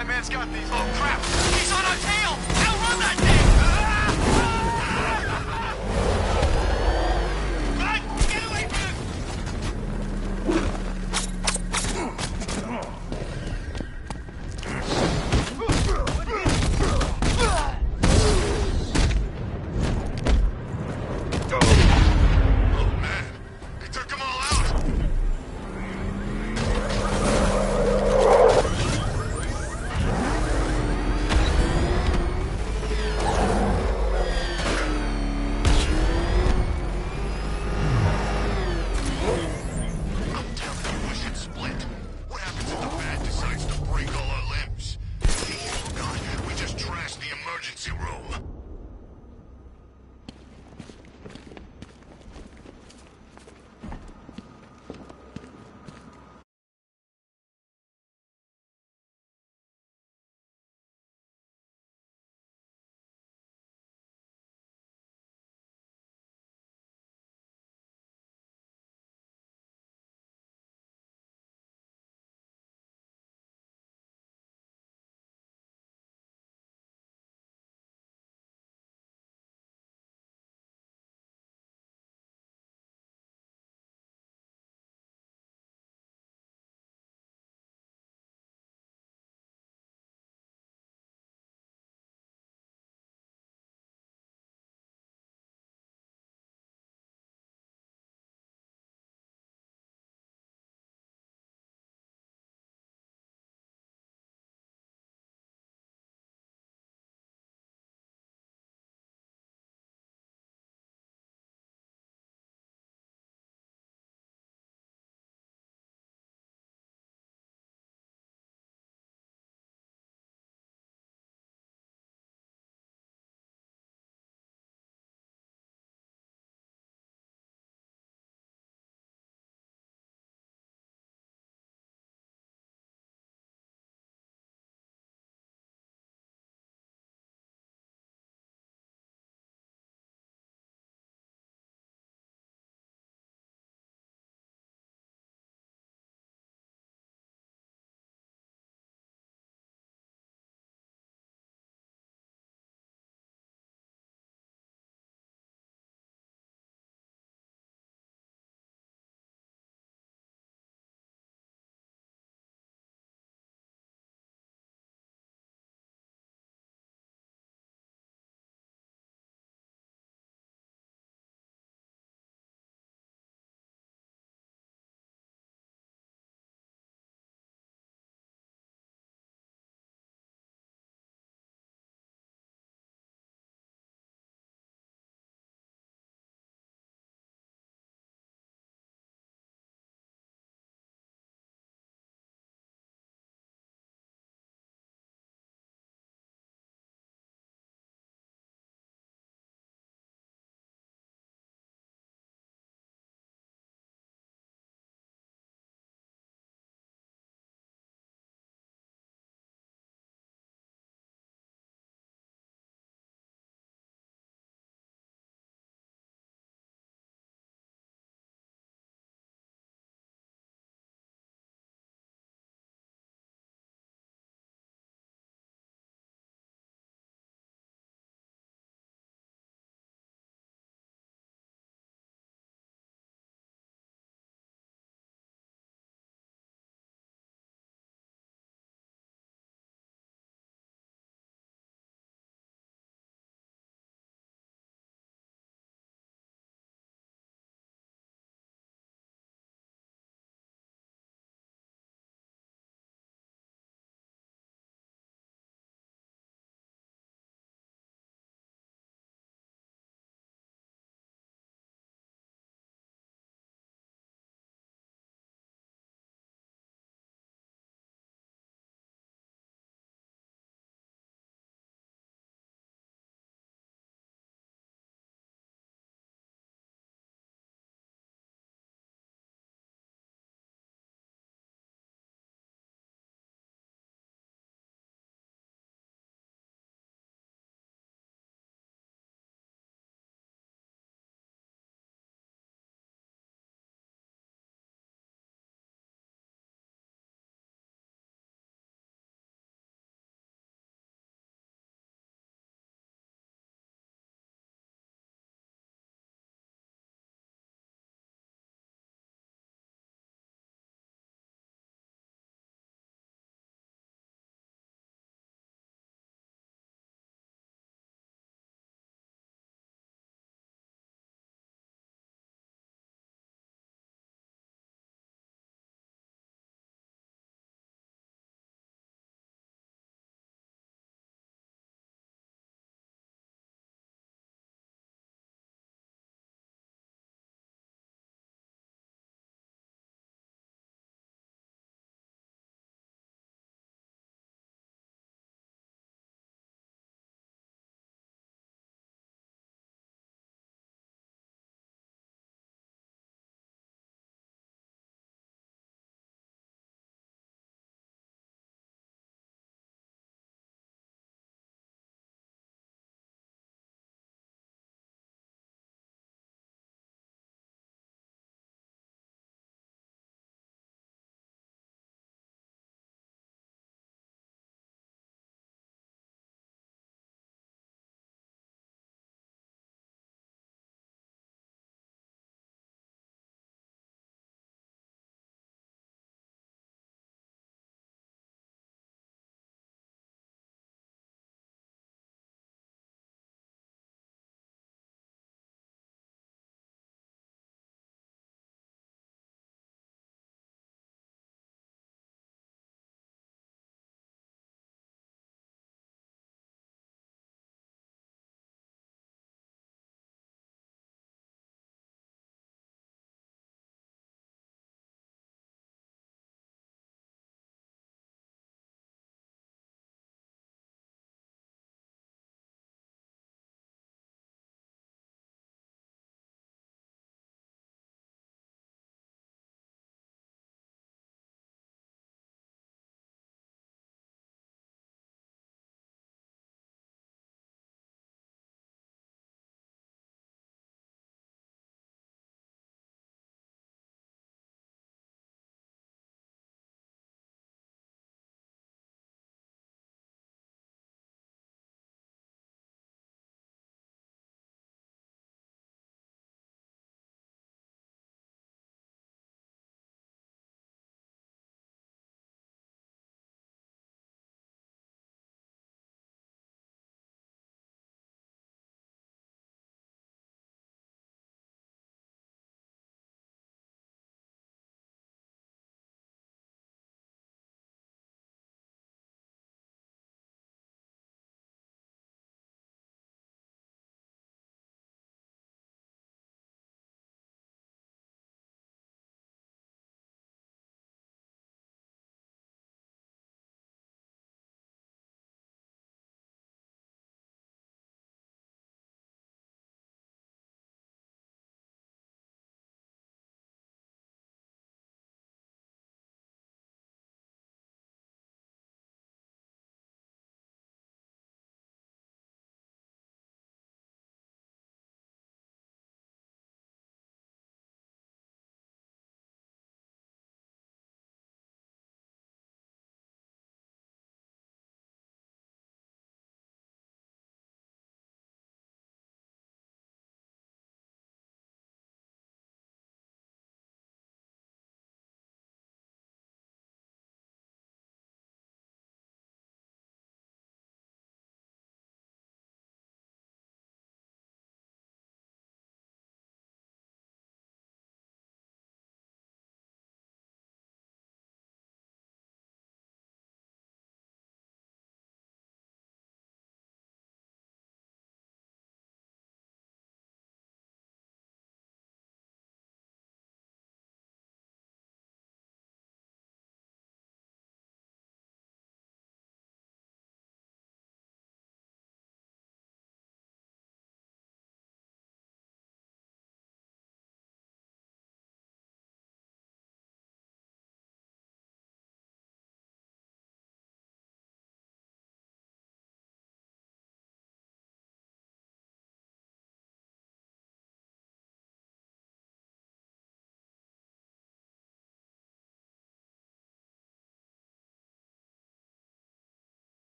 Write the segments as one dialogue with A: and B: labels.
A: Batman's got these. Oh, crap! He's on our tail! Outrun that thing! Run! Get away from him! Oh, man. He took them all out!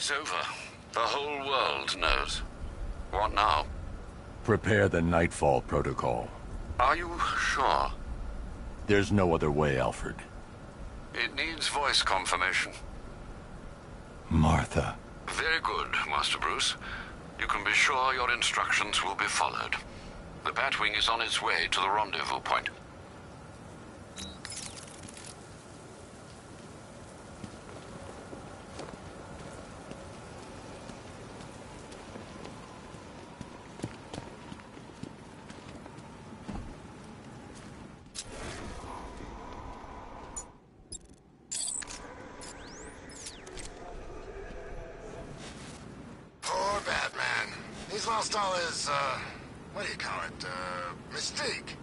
B: It's over. The whole world knows. What now?
C: Prepare the Nightfall Protocol.
B: Are you sure?
C: There's no other way, Alfred.
B: It needs voice confirmation.
C: Martha.
B: Very good, Master Bruce. You can be sure your instructions will be followed. The Batwing is on its way to the rendezvous point.
A: Poor Batman. He's lost all his, what do you call it, mystique.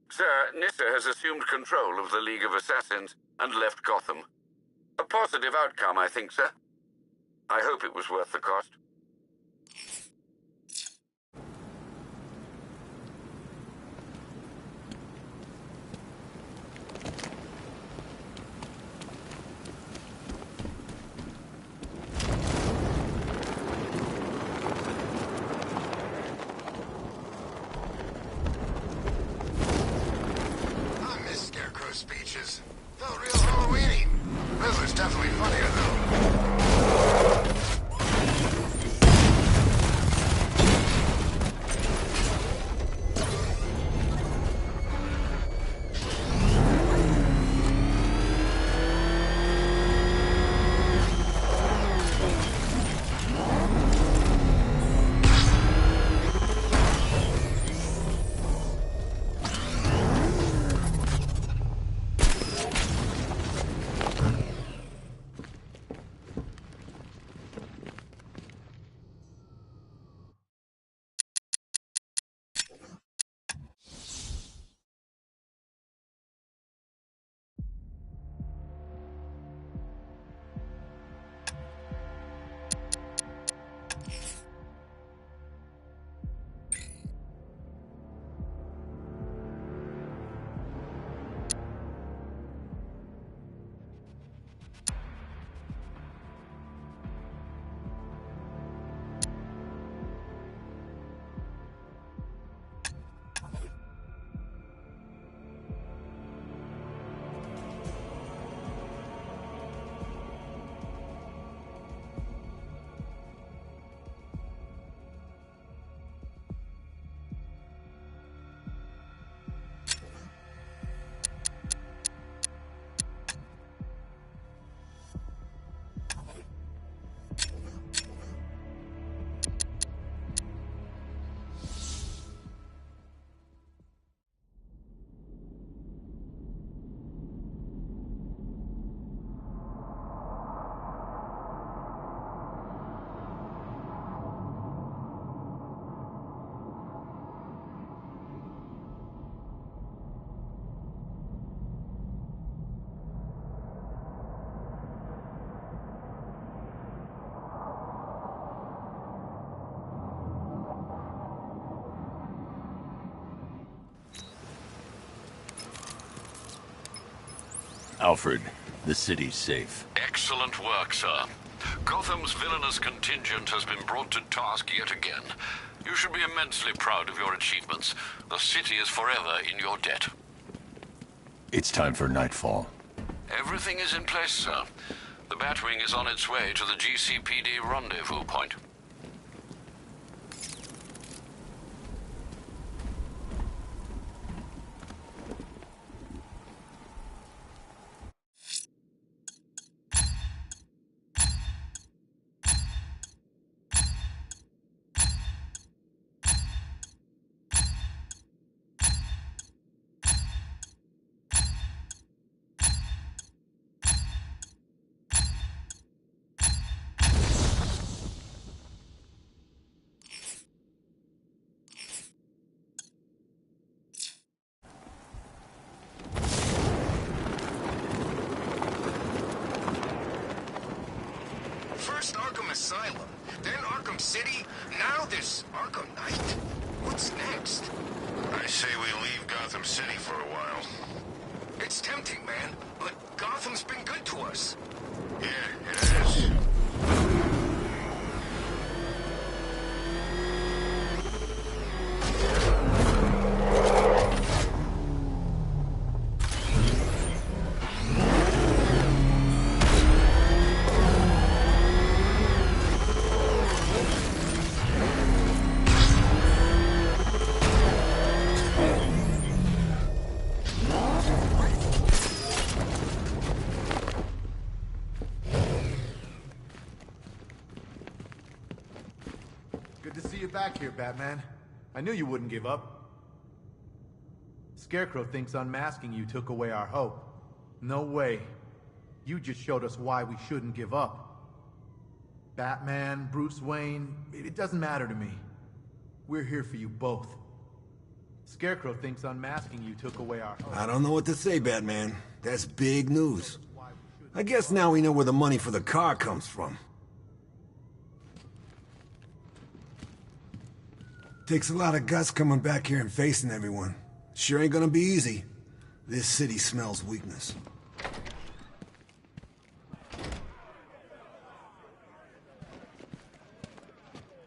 B: Sir, Nissa has assumed control of the League of Assassins and left Gotham. A positive outcome, I think, sir. I hope it was worth the cost.
A: I miss Scarecrow's speeches. Felt real Halloweeny. Riddler's definitely funnier, though.
C: Alfred, the city's safe.
B: Excellent work, sir. Gotham's villainous contingent has been brought to task yet again. You should be immensely proud of your achievements. The city is forever in your debt.
C: It's time for nightfall.
B: Everything is in place, sir. The Batwing is on its way to the GCPD rendezvous point.
A: Asylum, then Arkham City, now this Arkham Knight. What's next? I say we leave Gotham City for a while. It's tempting, man, but Gotham's been good to us. Yeah, it has.
D: Back here, Batman. I knew you wouldn't give up. Scarecrow thinks unmasking you took away our hope. No way. You just showed us why we shouldn't give up. Batman, Bruce Wayne, it doesn't matter to me. We're here for you both. Scarecrow thinks unmasking you took away our hope.
E: I don't know what to say, Batman. That's big news. I guess now we know where the money for the car comes from. Takes a lot of guts coming back here and facing everyone. Sure ain't gonna be easy. This city smells weakness.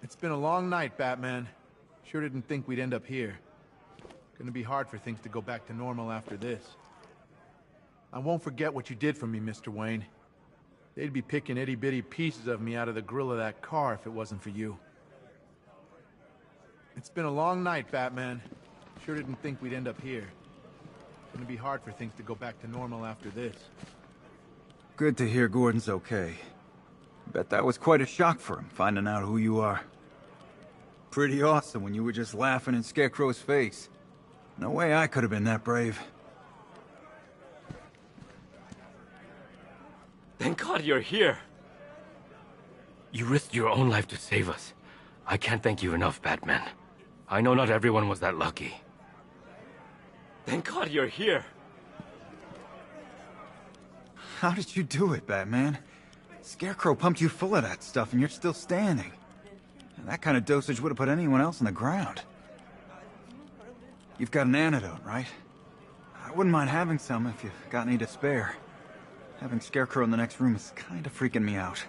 D: It's been a long night, Batman. Sure didn't think we'd end up here. Gonna be hard for things to go back to normal after this. I won't forget what you did for me, Mr. Wayne. They'd be picking itty-bitty pieces of me out of the grill of that car if it wasn't for you. It's been a long night, Batman. Sure didn't think we'd end up here. Gonna be hard for things to go back to normal after this.
F: Good to hear Gordon's okay. Bet that was quite a shock for him, finding out who you are. Pretty awesome when you were just laughing in Scarecrow's face. No way I could have been that brave.
G: Thank God you're here. You risked your own life to save us. I can't thank you enough, Batman. I know not everyone was that lucky. Thank God you're here.
F: How did you do it, Batman? Scarecrow pumped you full of that stuff and you're still standing. And that kind of dosage would have put anyone else on the ground. You've got an antidote, right? I wouldn't mind having some if you've got any to spare. Having Scarecrow in the next room is kind of freaking me out.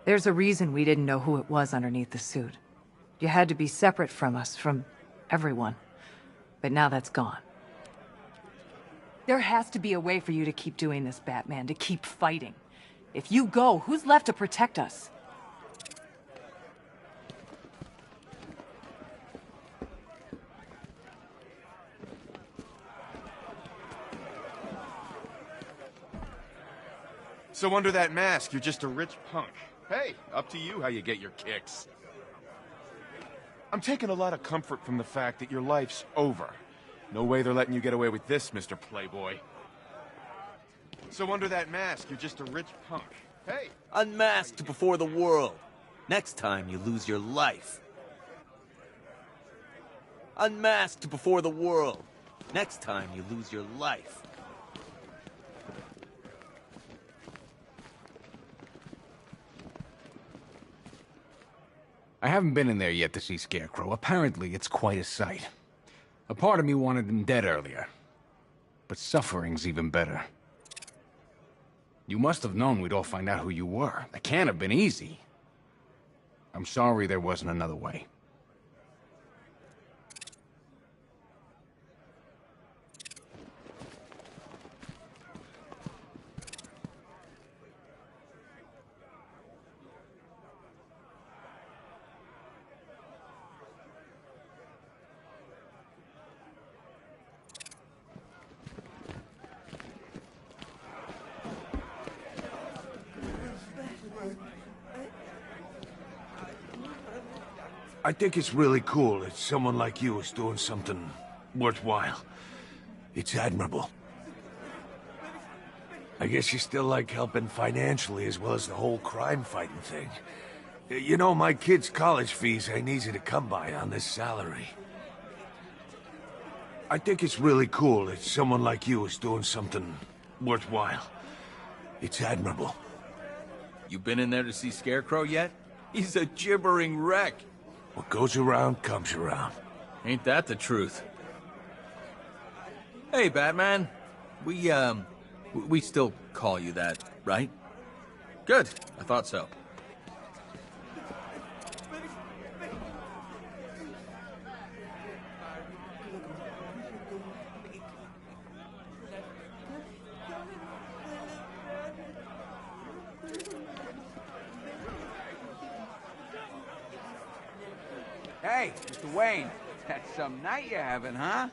H: There's a reason we didn't know who it was underneath the suit. You had to be separate from us, from everyone. But now that's gone. There has to be a way for you to keep doing this, Batman, to keep fighting. If you go, who's left to protect us?
I: So under that mask, you're just a rich punk. Hey, up to you how you get your kicks. I'm taking a lot of comfort from the fact that your life's over. No way they're letting you get away with this, Mr. Playboy. So under that mask, you're just a rich punk. Hey!
J: Unmasked before the world. Next time you lose your life. Unmasked before the world. Next time you lose your life.
K: I haven't been in there yet to see Scarecrow. Apparently, it's quite a sight. A part of me wanted him dead earlier. But suffering's even better. You must have known we'd all find out who you were. That can't have been easy. I'm sorry there wasn't another way.
L: I think it's really cool that someone like you is doing something worthwhile. It's admirable. I guess you still like helping financially as well as the whole crime-fighting thing. You know, my kids' college fees ain't easy to come by on this salary. I think it's really cool that someone like you is doing something worthwhile. It's admirable.
J: You been in there to see Scarecrow yet? He's a gibbering wreck.
L: What goes around comes around.
J: Ain't that the truth? Hey, Batman. We still call you that, right? Good. I thought so.
M: Hey, Mr. Wayne, that's some night you're having, huh?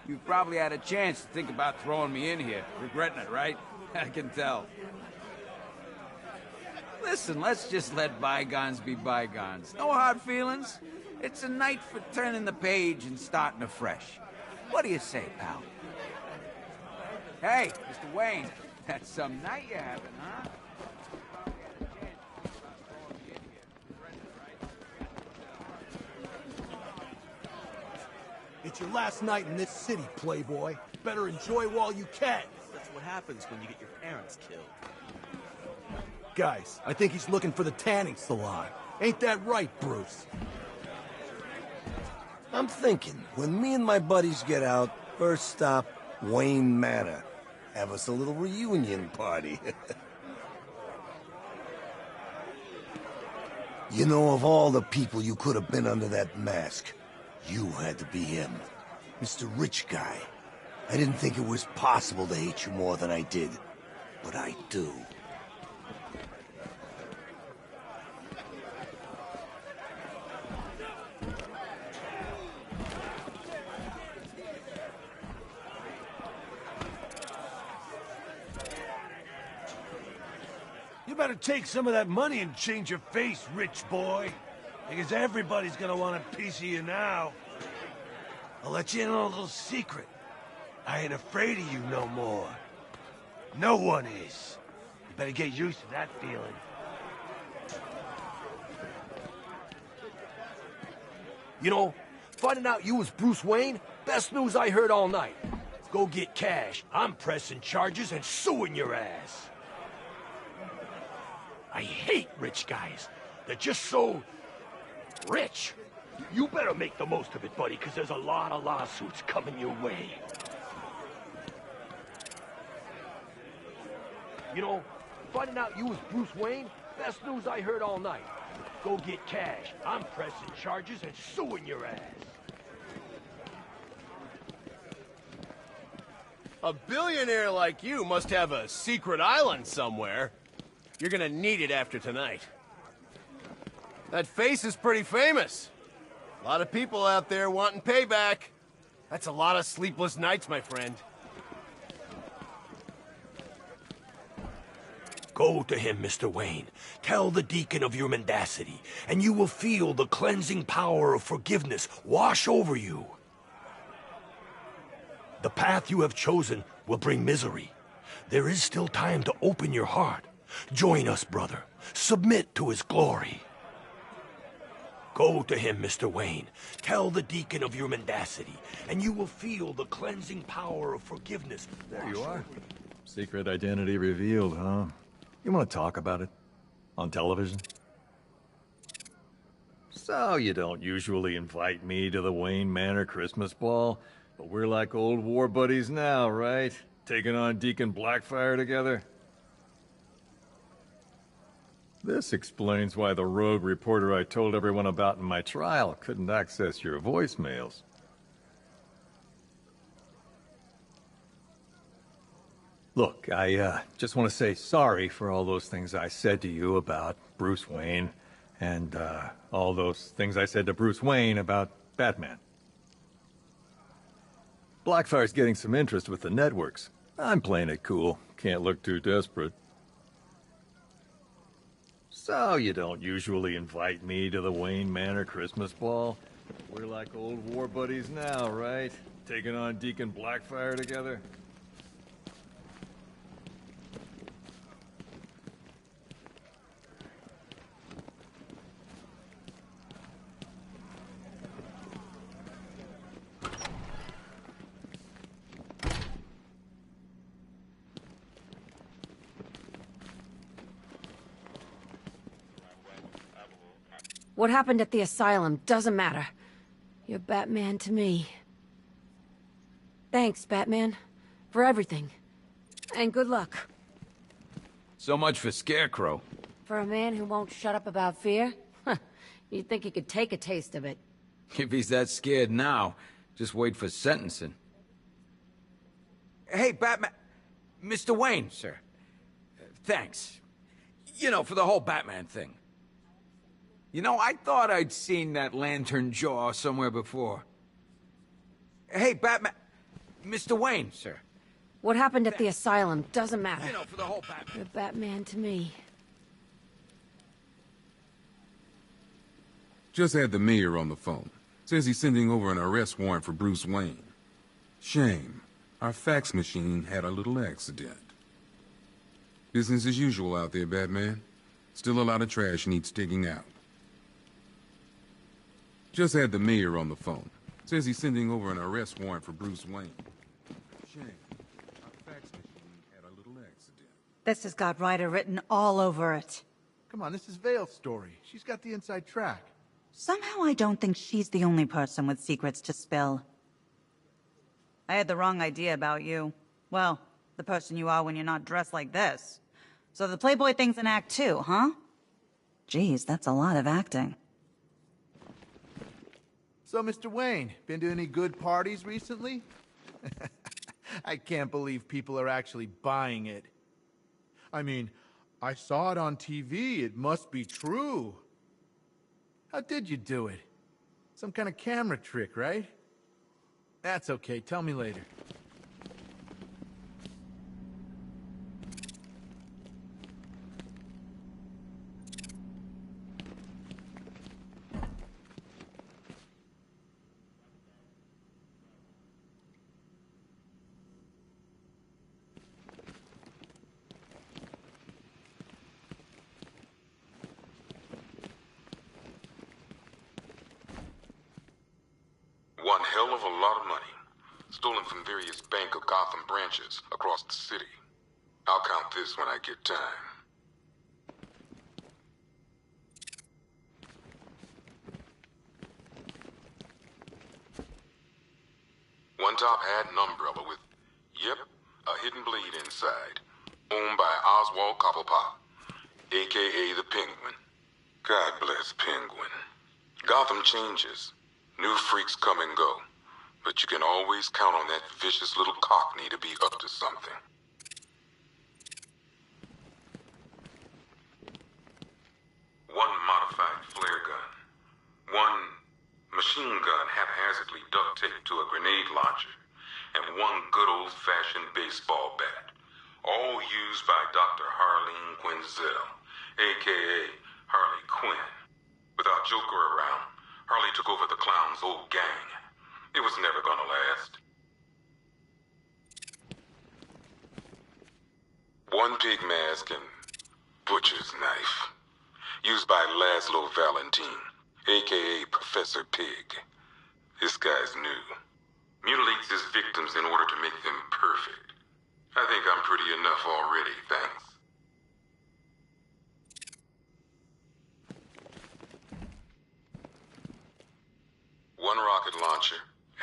M: You've probably had a chance to think about throwing me in here. Regretting it, right? I can tell. Listen, let's just let bygones be bygones. No hard feelings. It's a night for turning the page and starting afresh. What do you say, pal? Hey, Mr. Wayne, that's some night you're having, huh?
N: It's your last night in this city, playboy. Better enjoy while you can.
J: That's what happens when you get your parents killed.
N: Guys, I think he's looking for the tanning salon. Ain't that right, Bruce?
O: I'm thinking, when me and my buddies get out, first stop, Wayne Manor. Have us a little reunion party. You know, of all the people you could have been under that mask, you had to be him. Mr. Rich Guy. I didn't think it was possible to hate you more than I did, but I do.
L: You better take some of that money and change your face, rich boy. Because everybody's gonna want a piece of you now. I'll let you in on a little secret. I ain't afraid of you no more. No one is. You better get used to that feeling.
N: You know, finding out you was Bruce Wayne, best news I heard all night. Go get cash. I'm pressing charges and suing your ass. I hate rich guys. They're just so rich. You better make the most of it, buddy, because there's a lot of lawsuits coming your way. You know, finding out you was Bruce Wayne, best news I heard all night. Go get cash. I'm pressing charges and suing your ass.
P: A billionaire like you must have a secret island somewhere. You're gonna need it after tonight. That face is pretty famous. A lot of people out there wanting payback. That's a lot of sleepless nights, my friend.
N: Go to him, Mr. Wayne. Tell the deacon of your mendacity, and you will feel the cleansing power of forgiveness wash over you. The path you have chosen will bring misery. There is still time to open your heart. Join us, brother. Submit to his glory. Go to him, Mr. Wayne. Tell the deacon of your mendacity, and you will feel the cleansing power of forgiveness.
C: There you are. Secret identity revealed, huh? You want to talk about it? On television? So you don't usually invite me to the Wayne Manor Christmas ball, but we're like old war buddies now, right? Taking on Deacon Blackfire together? This explains why the rogue reporter I told everyone about in my trial couldn't access your voicemails. Look, I just want to say sorry for all those things I said to you about Bruce Wayne, and all those things I said to Bruce Wayne about Batman. Blackfire's getting some interest with the networks. I'm playing it cool. Can't look too desperate. So you don't usually invite me to the Wayne Manor Christmas ball? We're like old war buddies now, right? Taking on Deacon Blackfire together?
Q: What happened at the asylum doesn't matter. You're Batman to me. Thanks, Batman, for everything. And good luck.
M: So much for Scarecrow.
Q: For a man who won't shut up about fear? You'd think he could take a taste of it.
M: If he's that scared now, just wait for sentencing. Hey, Batman... Mr. Wayne, sir. Thanks. You know, for the whole Batman thing. You know, I thought I'd seen that lantern jaw somewhere before. Hey, Batman... Mr. Wayne, sir.
Q: What happened at the asylum doesn't matter.
M: You know, for the whole Batman...
Q: You're Batman to me.
R: Just had the mayor on the phone. Says he's sending over an arrest warrant for Bruce Wayne. Shame. Our fax machine had a little accident. Business as usual out there, Batman. Still a lot of trash needs digging out. Just had the mayor on the phone. Says he's sending over an arrest warrant for Bruce Wayne. Shame. Our fax machine had a little accident.
S: This has got Ryder written all over it.
D: Come on, this is Vale's story. She's got the inside track.
S: Somehow I don't think she's the only person with secrets to spill. I had the wrong idea about you. Well, the person you are when you're not dressed like this. So the Playboy thing's an act too, huh? Geez, that's a lot of acting.
D: So, Mr. Wayne, been to any good parties recently? I can't believe people are actually buying it. I mean, I saw it on TV. It must be true. How did you do it? Some kind of camera trick, right? That's okay. Tell me later.
R: One hell of a lot of money. Stolen from various Bank of Gotham branches across the city. I'll count this when I get time. One top hat and umbrella with, yep, a hidden blade inside. Owned by Oswald Cobblepot, a.k.a. the Penguin. God bless Penguin. Gotham changes. New freaks come and go. But you can always count on that vicious little cockney to be up to something. One modified flare gun. One machine gun haphazardly duct-taped to a grenade launcher. And one good old-fashioned baseball bat. All used by Dr. Harleen Quinzel, a.k.a. Harley Quinn. Without Joker around, Harley took over the clown's old gang. It was never gonna last. One pig mask and butcher's knife. Used by Laszlo Valentin, a.k.a. Professor Pig. This guy's new. Mutilates his victims in order to make them perfect. I think I'm pretty enough already, thanks. One rocket launcher,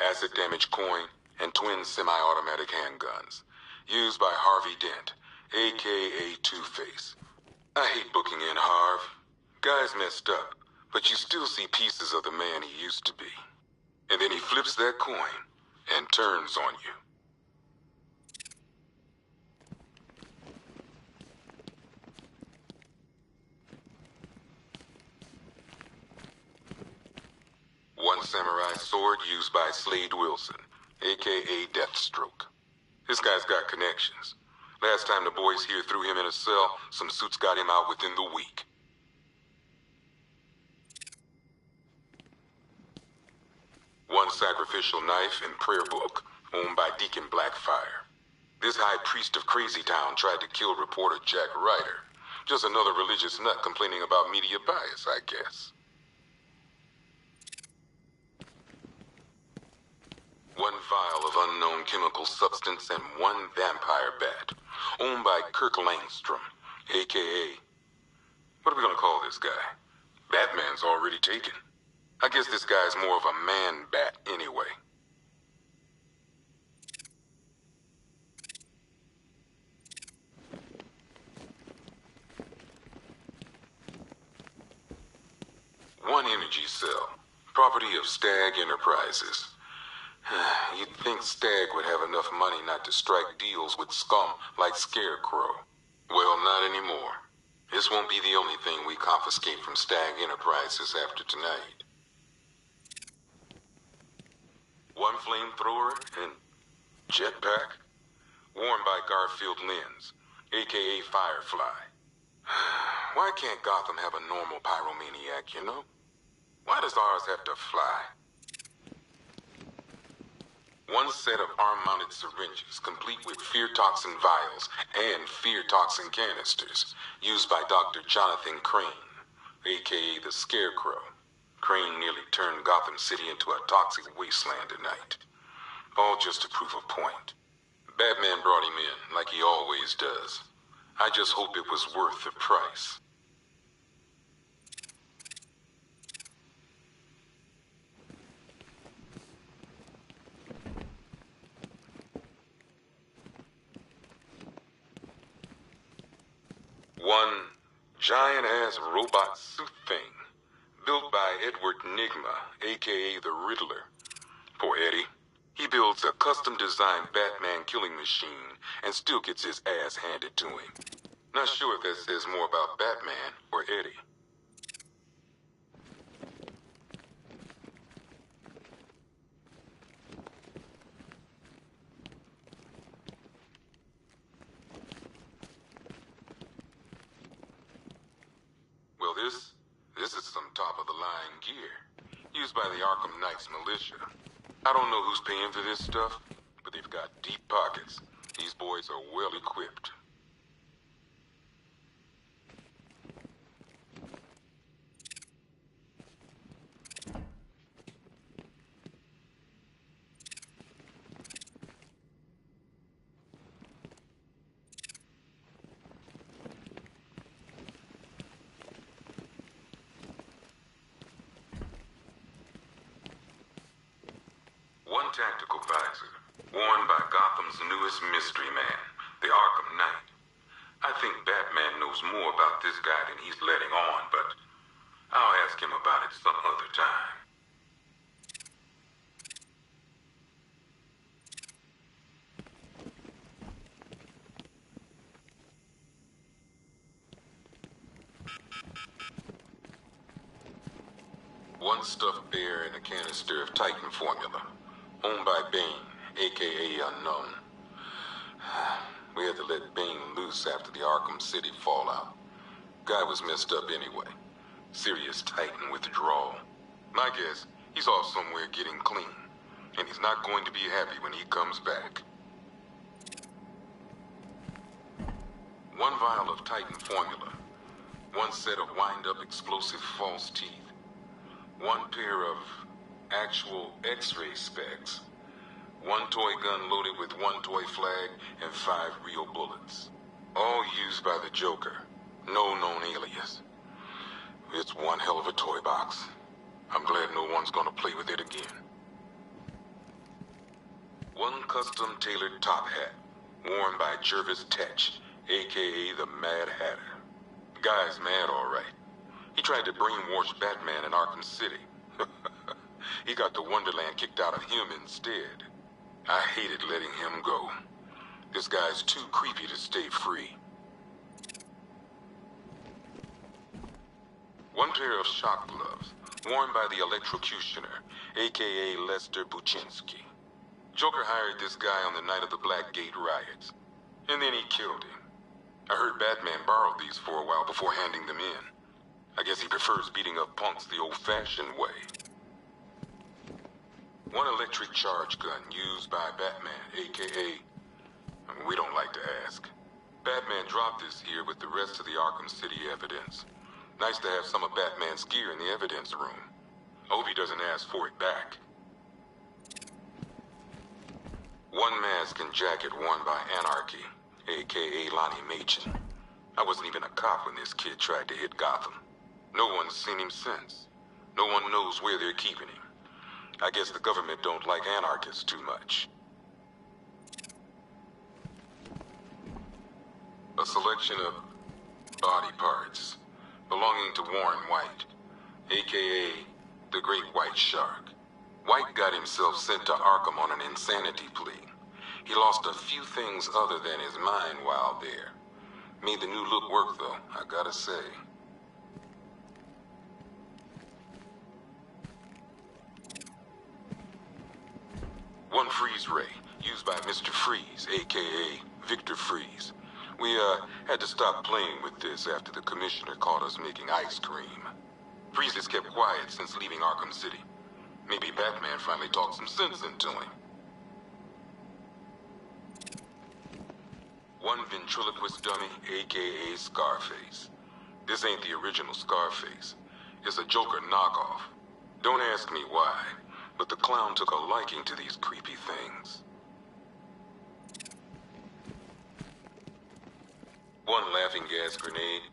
R: acid damage coin, and twin semi-automatic handguns. Used by Harvey Dent, a.k.a. Two-Face. I hate booking in Harv. Guy's messed up, but you still see pieces of the man he used to be. And then he flips that coin and turns on you. One samurai sword used by Slade Wilson, a.k.a. Deathstroke. This guy's got connections. Last time the boys here threw him in a cell, some suits got him out within the week. One sacrificial knife and prayer book, owned by Deacon Blackfire. This high priest of Crazy Town tried to kill reporter Jack Ryder. Just another religious nut complaining about media bias, I guess. One vial of unknown chemical substance and one vampire bat, owned by Kirk Langstrom, a.k.a. What are we gonna call this guy? Batman's already taken. I guess this guy's more of a man-bat anyway. One energy cell, property of Stag Enterprises. You'd think Stag would have enough money not to strike deals with scum like Scarecrow. Well, not anymore. This won't be the only thing we confiscate from Stag Enterprises after tonight. One flamethrower and jetpack, worn by Garfield Lens, aka Firefly. Why can't Gotham have a normal pyromaniac, you know? Why does ours have to fly? One set of arm-mounted syringes, complete with fear toxin vials and fear toxin canisters, used by Dr. Jonathan Crane, aka the Scarecrow. Crane nearly turned Gotham City into a toxic wasteland tonight. All just to prove a point. Batman brought him in, like he always does. I just hope it was worth the price. One giant-ass robot suit thing, built by Edward Nygma, aka the Riddler. Poor Eddie. He builds a custom-designed Batman killing machine and still gets his ass handed to him. Not sure if that says more about Batman or Eddie. Well, this is some top-of-the-line gear, used by the Arkham Knights militia. I don't know who's paying for this stuff, but they've got deep pockets. These boys are well equipped. One tactical visor, worn by Gotham's newest mystery man, the Arkham Knight. I think Batman knows more about this guy than he's letting on, but I'll ask him about it some other time. One stuffed bear and a canister of Titan formula. Owned by Bane, aka Unknown. We had to let Bane loose after the Arkham City fallout. Guy was messed up anyway. Serious Titan withdrawal. My guess, he's off somewhere getting clean. And he's not going to be happy when he comes back. One vial of Titan formula. One set of wind-up explosive false teeth. One pair of actual X-ray specs. One toy gun loaded with one toy flag and 5 real bullets. All used by the Joker. No known alias. It's one hell of a toy box. I'm glad no one's gonna play with it again. One custom tailored top hat, worn by Jervis Tetch, aka the Mad Hatter. Guy's mad, all right. He tried to brainwash Batman in Arkham City. He got the Wonderland kicked out of him instead. I hated letting him go. This guy's too creepy to stay free. One pair of shock gloves, worn by the Electrocutioner, aka Lester Buczynski. Joker hired this guy on the night of the Blackgate riots. And then he killed him. I heard Batman borrowed these for a while before handing them in. I guess he prefers beating up punks the old-fashioned way. One electric charge gun used by Batman, aka... we don't like to ask. Batman dropped this here with the rest of the Arkham City evidence. Nice to have some of Batman's gear in the evidence room. I hope he doesn't ask for it back. One mask and jacket worn by Anarchy, aka Lonnie Machin. I wasn't even a cop when this kid tried to hit Gotham. No one's seen him since. No one knows where they're keeping him. I guess the government don't like anarchists too much. A selection of body parts belonging to Warren White, aka the Great White Shark. White got himself sent to Arkham on an insanity plea. He lost a few things other than his mind while there. Made the new look work though, I gotta say. One freeze ray, used by Mr. Freeze, aka Victor Freeze. We, had to stop playing with this after the commissioner caught us making ice cream. Freeze has kept quiet since leaving Arkham City. Maybe Batman finally talked some sense into him. One ventriloquist dummy, aka Scarface. This ain't the original Scarface. It's a Joker knockoff. Don't ask me why, but the clown took a liking to these creepy things. One laughing gas grenade,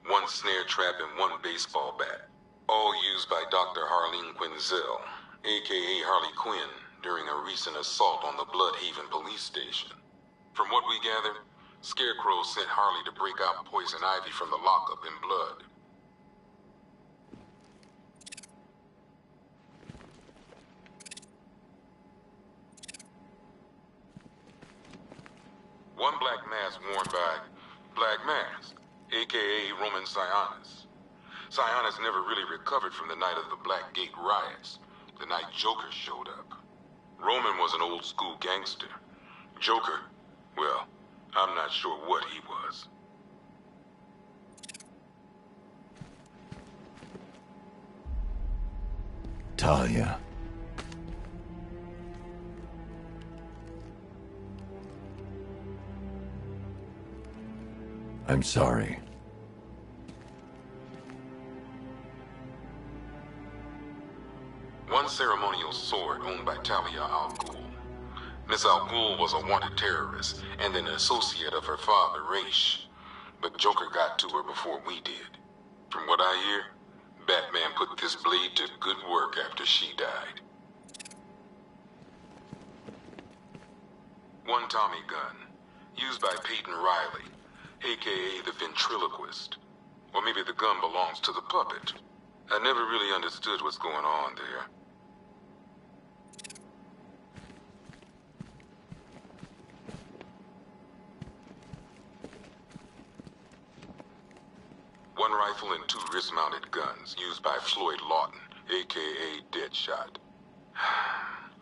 R: one snare trap, and one baseball bat. All used by Dr. Harleen Quinzel, aka Harley Quinn, during a recent assault on the Bloodhaven police station. From what we gather, Scarecrow sent Harley to break out Poison Ivy from the lockup in blood. One black mask worn by Black Mask, aka Roman Sionis. Sionis never really recovered from the night of the Black Gate riots, the night Joker showed up. Roman was an old school gangster. Joker, well, I'm not sure what he was.
O: Talia. I'm sorry.
R: One ceremonial sword owned by Talia al Ghul. Miss al Ghul was a wanted terrorist and an associate of her father, Raish. But Joker got to her before we did. From what I hear, Batman put this blade to good work after she died. One Tommy gun, used by Peyton Riley, aka the ventriloquist. Or maybe the gun belongs to the puppet. I never really understood what's going on there. One rifle and two wrist-mounted guns used by Floyd Lawton, aka Deadshot.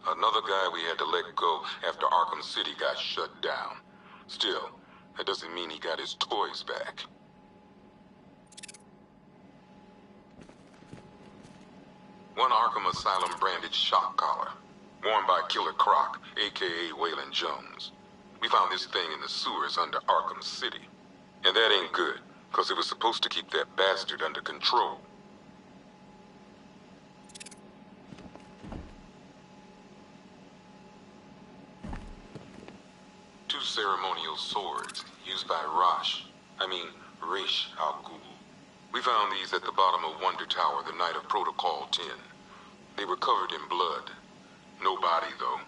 R: Another guy we had to let go after Arkham City got shut down. Still, that doesn't mean he got his toys back. One Arkham Asylum branded shock collar, worn by Killer Croc, aka Waylon Jones. We found this thing in the sewers under Arkham City. And that ain't good, because it was supposed to keep that bastard under control. Two ceremonial swords used by Raish al Ghul. We found these at the bottom of Wonder Tower the night of Protocol 10. They were covered in blood. No body, though.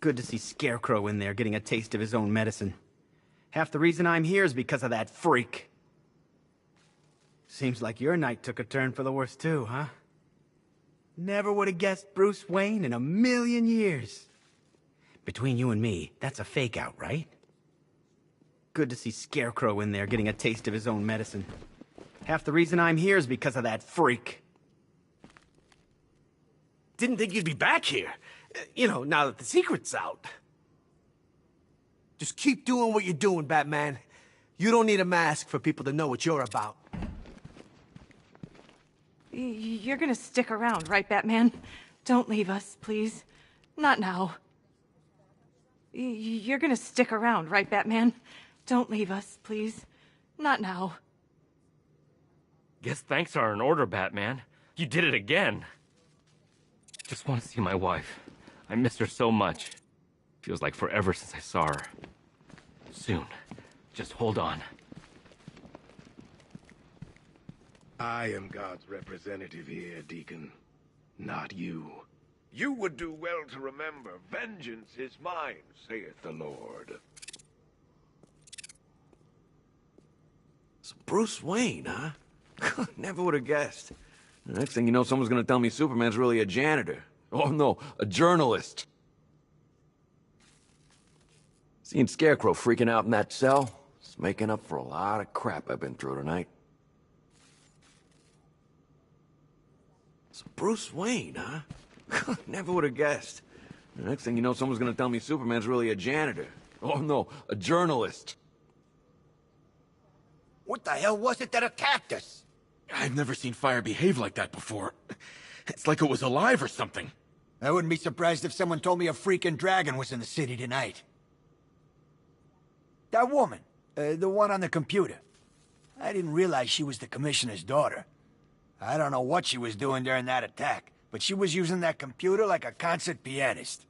T: Good to see Scarecrow in there getting a taste of his own medicine. Half the reason I'm here is because of that freak. Seems like your night took a turn for the worse too, huh? Never would have guessed Bruce Wayne in a million years. Between you and me, that's a fake out, right? Good to see Scarecrow in there getting a taste of his own medicine. Half the reason I'm here is because of that freak.
L: didn't think you'd be back here. You know, now that the secret's out. Just keep doing what you're doing, Batman. You don't need a mask for people to know what you're about.
H: You're gonna stick around, right, Batman? Don't leave us, please. Not now. You're gonna stick around, right, Batman? Don't leave us, please. Not now.
G: Guess thanks are in order, Batman. You did it again. Just want to see my wife. I miss her so much. Feels like forever since I saw her. Soon. Just hold on.
N: I am God's representative here, Deacon. Not you.
U: You would do well to remember, vengeance is mine, saith the Lord.
M: It's Bruce Wayne, huh? Never would have guessed. The next thing you know, someone's gonna tell me Superman's really a janitor. Oh no, a journalist. Seeing Scarecrow freaking out in that cell, it's making up for a lot of crap I've been through tonight. It's Bruce Wayne, huh? Never would have guessed. The next thing you know, someone's gonna tell me Superman's really a janitor. Oh no, a journalist.
V: What the hell was it that attacked us?
I: I've never seen fire behave like that before. It's like it was alive or something.
V: I wouldn't be surprised if someone told me a freaking dragon was in the city tonight. That woman, the one on the computer. I didn't realize she was the commissioner's daughter. I don't know what she was doing during that attack, but she was using that computer like a concert pianist.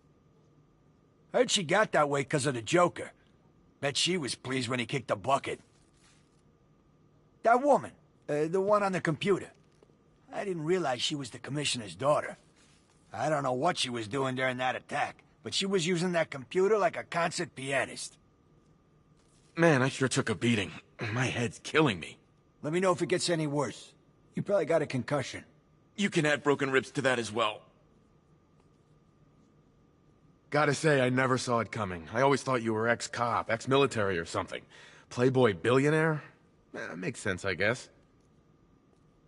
V: Heard she got that way because of the Joker. Bet she was pleased when he kicked the bucket. That woman, the one on the computer. I didn't realize she was the commissioner's daughter. I don't know what she was doing during that attack, but she was using that computer like a concert pianist.
I: Man, I sure took a beating. My head's killing me.
V: Let me know if it gets any worse. You probably got a concussion.
I: You can add broken ribs to that as well. Gotta say, I never saw it coming. I always thought you were ex-cop, ex-military or something. Playboy billionaire? Makes sense, I guess.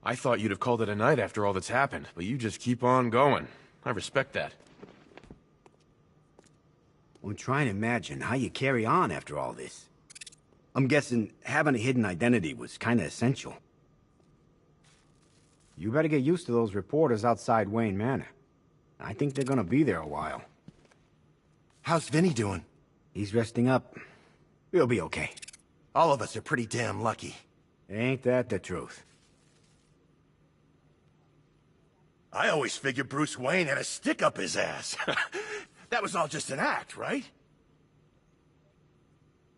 I: I thought you'd have called it a night after all that's happened, but you just keep on going. I respect that.
T: I'm trying to imagine how you carry on after all this. I'm guessing having a hidden identity was kinda essential. You better get used to those reporters outside Wayne Manor. I think they're gonna be there a while.
O: How's Vinny doing?
T: He's resting up. He'll be okay.
O: All of us are pretty damn lucky.
T: Ain't that the truth?
O: I always figured Bruce Wayne had a stick up his ass. That was all just an act, right?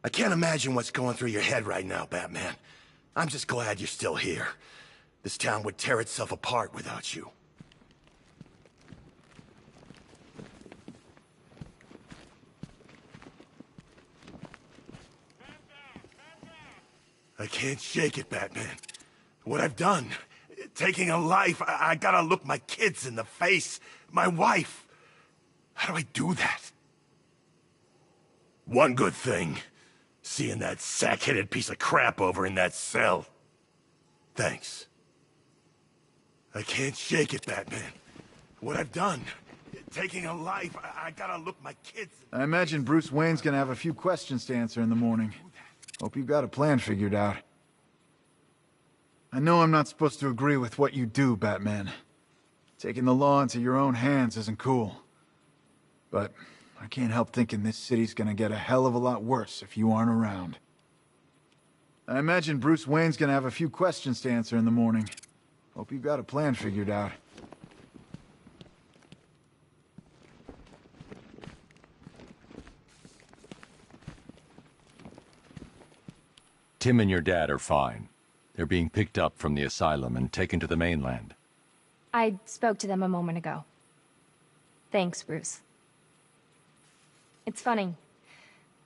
O: I can't imagine what's going through your head right now, Batman. I'm just glad you're still here. This town would tear itself apart without you. I can't shake it, Batman. What I've done, taking a life, I gotta look my kids in the face, my wife. How do I do that? One good thing, seeing that sack-headed piece of crap over in that cell. Thanks. I can't shake it, Batman. What I've done, taking a life, I gotta look my kids...
D: I imagine Bruce Wayne's gonna have a few questions to answer in the morning. Hope you've got a plan figured out. I know I'm not supposed to agree with what you do, Batman. Taking the law into your own hands isn't cool. But I can't help thinking this city's gonna get a hell of a lot worse if you aren't around. I imagine Bruce Wayne's gonna have a few questions to answer in the morning. Hope you've got a plan figured out.
W: Tim and your dad are fine. They're being picked up from the asylum and taken to the mainland.
X: I spoke to them a moment ago. Thanks, Bruce. It's funny.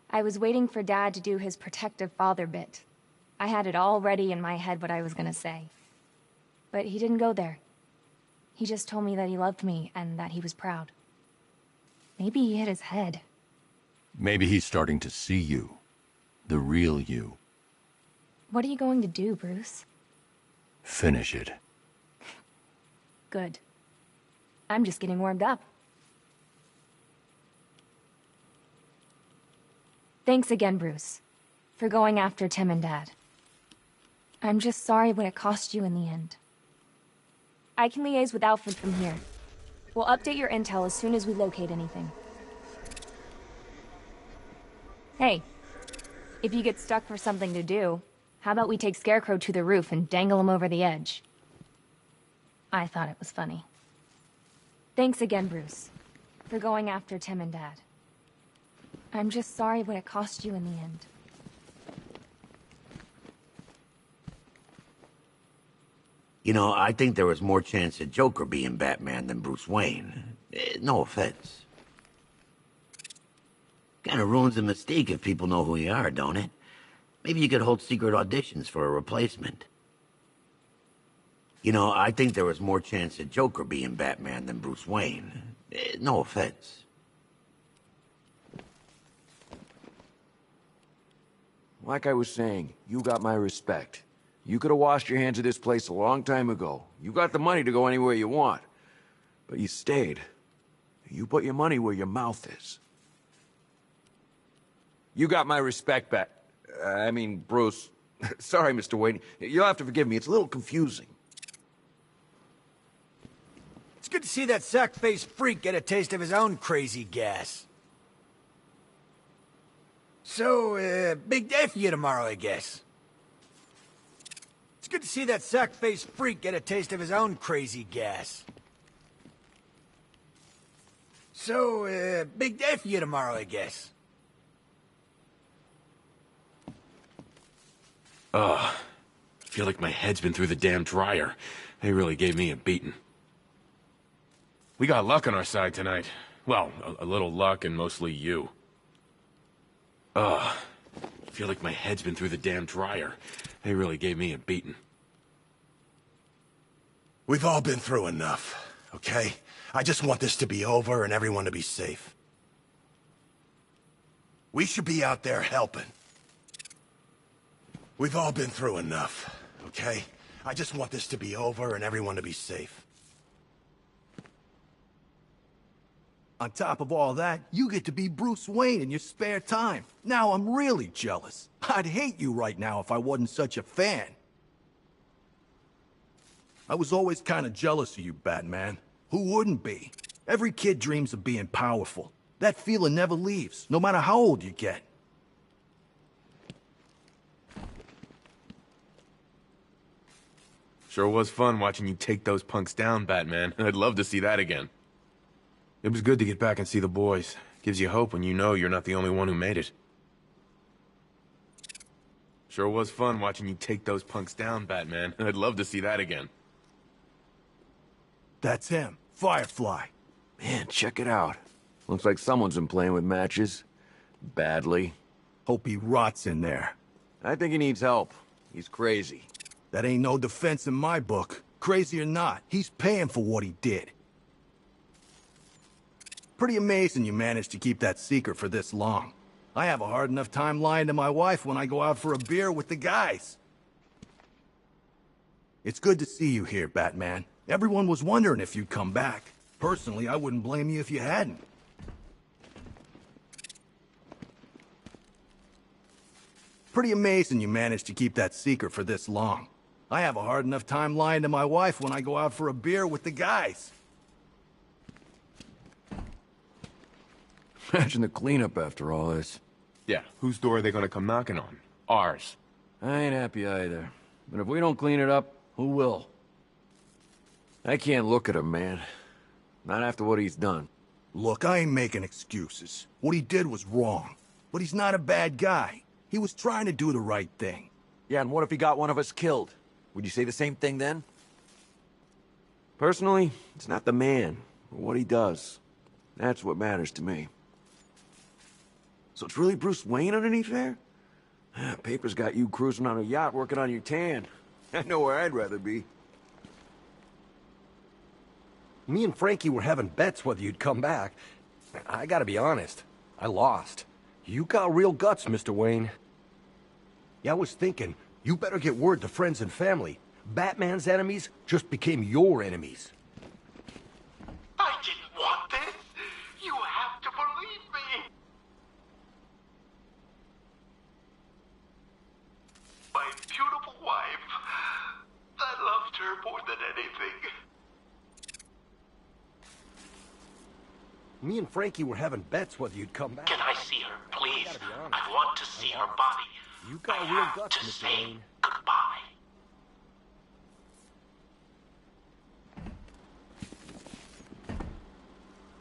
X: I was waiting for Dad to do his protective father bit. I had it all ready in my head what I was gonna say. But he didn't go there. He just told me that he loved me and that he was proud. Maybe he hit his head.
W: Maybe he's starting to see you. The real you.
X: What are you going to do, Bruce?
W: Finish it.
X: Good. I'm just getting warmed up. Thanks again, Bruce, for going after Tim and Dad. I'm just sorry what it cost you in the end. I can liaise with Alfred from here. We'll update your intel as soon as we locate anything. Hey, if you get stuck for something to do, how about we take Scarecrow to the roof and dangle him over the edge? I thought it was funny. Thanks again, Bruce, for going after Tim and Dad. I'm just sorry what it cost you in the end.
A: You know, I think there was more chance of Joker being Batman than Bruce Wayne. No offense. Kinda ruins the mystique if people know who you are, don't it? Maybe you could hold secret auditions for a replacement. You know, I think there was more chance of Joker being Batman than Bruce Wayne. No offense.
B: Like I was saying, you got my respect. You could have washed your hands of this place a long time ago. You got the money to go anywhere you want. But you stayed. You put your money where your mouth is. You got my respect back. I mean, Bruce. Sorry, Mr. Wayne. You'll have to forgive me. It's a little confusing.
V: It's good to see that sack-faced freak get a taste of his own crazy gas. So, big day for you tomorrow, I guess. It's good to see that sack-faced freak get a taste of his own crazy gas. So, big day for you tomorrow, I guess.
E: Ugh. I feel like my head's been through the damn dryer. They really gave me a beating. We got luck on our side tonight. Well, a little luck and mostly you. Ugh. I feel like my head's been through the damn dryer. They really gave me a beating.
N: We've all been through enough, okay? I just want this to be over and everyone to be safe. We should be out there helping. We've all been through enough, okay? I just want this to be over and everyone to be safe.
F: On top of all that, you get to be Bruce Wayne in your spare time. Now I'm really jealous. I'd hate you right now if I wasn't such a fan. I was always kind of jealous of you, Batman. Who wouldn't be? Every kid dreams of being powerful. That feeling never leaves, no matter how old you get.
E: Sure was fun watching you take those punks down, Batman. I'd love to see that again. It was good to get back and see the boys. Gives you hope when you know you're not the only one who made it. Sure was fun watching you take those punks down, Batman. I'd love to see that again.
F: That's him, Firefly.
B: Man, check it out. Looks like someone's been playing with matches. Badly.
F: Hope he rots in there.
B: I think he needs help. He's crazy.
F: That ain't no defense in my book. Crazy or not, he's paying for what he did. Pretty amazing you managed to keep that secret for this long. I have a hard enough time lying to my wife when I go out for a beer with the guys. It's good to see you here, Batman. Everyone was wondering if you'd come back. Personally, I wouldn't blame you if you hadn't. Pretty amazing you managed to keep that secret for this long. I have a hard enough time lying to my wife when I go out for a beer with the guys.
B: Imagine the cleanup after all this.
E: Yeah, whose door are they gonna come knocking on? Ours.
B: I ain't happy either. But if we don't clean it up, who will? I can't look at him, man. Not after what he's done.
F: Look, I ain't making excuses. What he did was wrong. But he's not a bad guy. He was trying to do the right thing.
B: Yeah, and what if he got one of us killed? Would you say the same thing then? Personally, it's not the man, or what he does. That's what matters to me. So it's really Bruce Wayne underneath there? Paper's got you cruising on a yacht working on your tan. I know where I'd rather be.
Y: Me and Frankie were having bets whether you'd come back. I gotta be honest, I lost. You got real guts, Mr. Wayne. Yeah, I was thinking, you better get word to friends and family. Batman's enemies just became your enemies.
R: I
Y: Me and Frankie were having bets whether you'd come back.
N: Can I see her, please? I want to see her body.
Y: You got
N: I
Y: real
N: have
Y: guts,
N: to
Y: Mr.
N: say
Y: Wayne.
N: goodbye.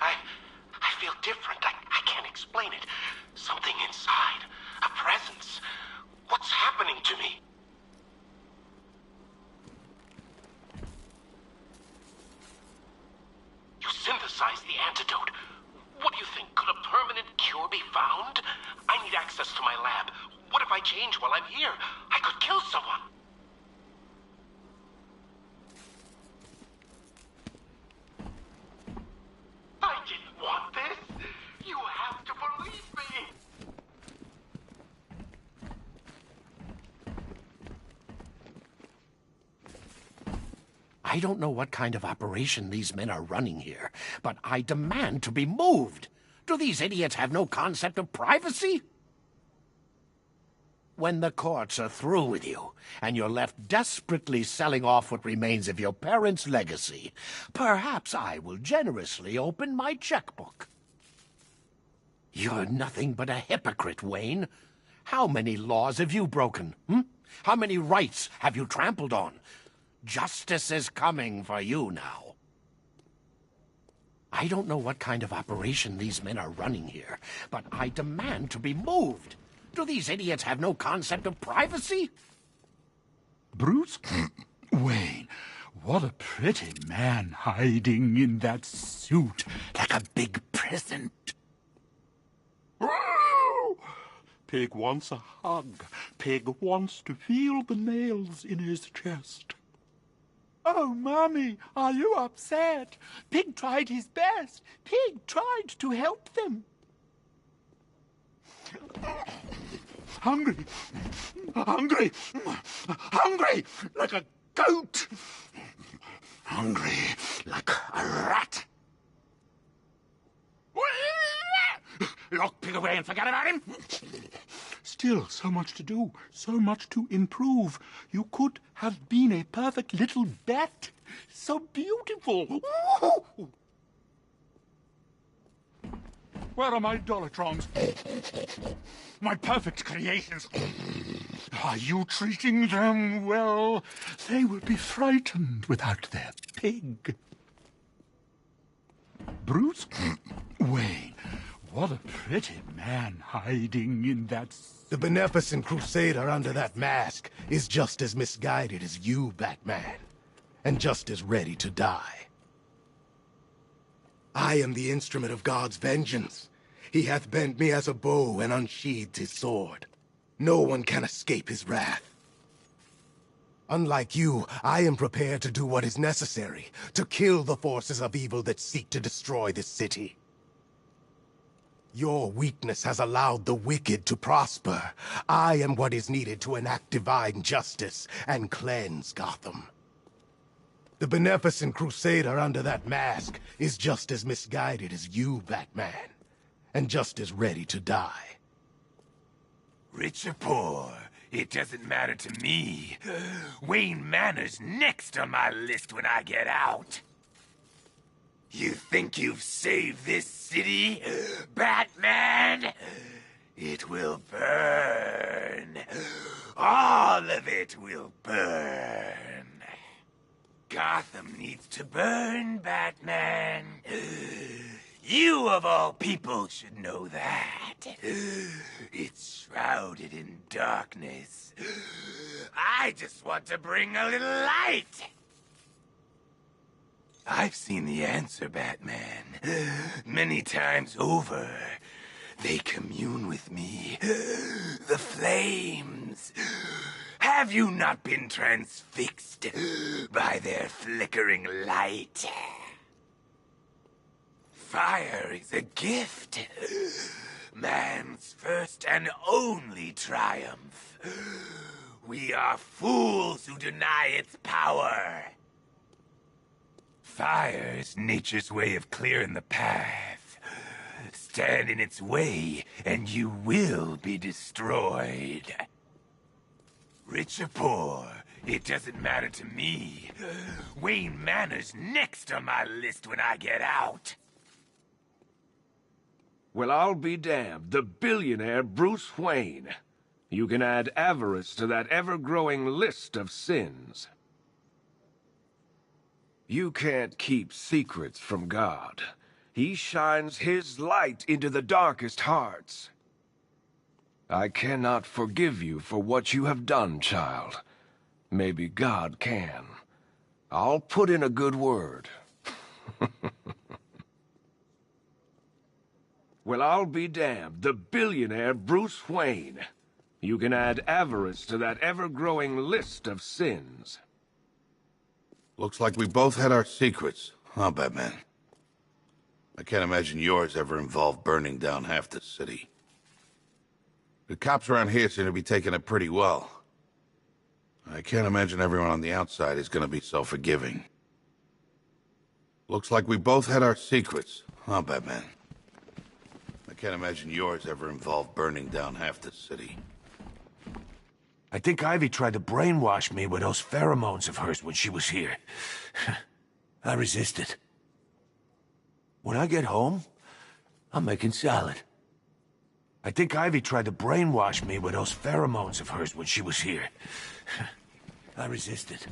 N: I feel different. I can't explain it. Something inside. A presence. What's happening to me? You synthesized the antidote. What do you think? Could a permanent cure be found? I need access to my lab. What if I change while I'm here? I could kill someone. I didn't want this. You have to believe me.
C: I don't know what kind of operation these men are running here, but I demand to be moved. Do these idiots have no concept of privacy? When the courts are through with you, and you're left desperately selling off what remains of your parents' legacy, perhaps I will generously open my checkbook. You're nothing but a hypocrite, Wayne. How many laws have you broken? How many rights have you trampled on? Justice is coming for you now. I don't know what kind of operation these men are running here, but I demand to be moved. Do these idiots have no concept of privacy?
J: Bruce Wayne, what a pretty man hiding in that suit, like a big present. Pig wants a hug. Pig wants to feel the nails in his chest. Oh, Mommy, are you upset? Pig tried his best. Pig tried to help them. Hungry. Hungry. Hungry like a goat. Hungry like a rat. Lock Pig away and forget about him. Still, so much to do, so much to improve. You could have been a perfect little bat. So beautiful. Where are my Dolatrons? My perfect creations. Are you treating them well? They will be frightened without their pig. Bruce Wayne, what a pretty man hiding in that...
O: The beneficent crusader under that mask is just as misguided as you, Batman, and just as ready to die. I am the instrument of God's vengeance. He hath bent me as a bow and unsheathed his sword. No one can escape his wrath. Unlike you, I am prepared to do what is necessary to kill the forces of evil that seek to destroy this city. Your weakness has allowed the wicked to prosper. I am what is needed to enact divine justice and cleanse Gotham. The beneficent crusader under that mask is just as misguided as you, Batman, and just as ready to die.
K: Rich or poor, it doesn't matter to me. Wayne Manor's next on my list when I get out. You think you've saved this city, Batman? It will burn. All of it will burn. Gotham needs to burn, Batman. You, of all people, should know that. It's shrouded in darkness. I just want to bring a little light. I've seen the answer, Batman. Many times over. They commune with me. The flames. Have you not been transfixed by their flickering light? Fire is a gift. Man's first and only triumph. We are fools who deny its power. Fire is nature's way of clearing the path. Stand in its way, and you will be destroyed. Rich or poor, it doesn't matter to me. Wayne Manor's next on my list when I get out.
U: Well, I'll be damned. The billionaire Bruce Wayne. You can add avarice to that ever-growing list of sins. You can't keep secrets from God. He shines his light into the darkest hearts. I cannot forgive you for what you have done, child. Maybe God can. I'll put in a good word. Well, I'll be damned. The billionaire Bruce Wayne. You can add avarice to that ever-growing list of sins.
H: Looks like we both had our secrets, huh, Batman? I can't imagine yours ever involved burning down half the city. The cops around here seem to be taking it pretty well. I can't imagine everyone on the outside is gonna be so forgiving. Looks like we both had our secrets, huh, Batman? I can't imagine yours ever involved burning down half the city.
J: I think Ivy tried to brainwash me with those pheromones of hers when she was here. I resisted. When I get home, I'm making salad. I think Ivy tried to brainwash me with those pheromones of hers when she was here. I resisted.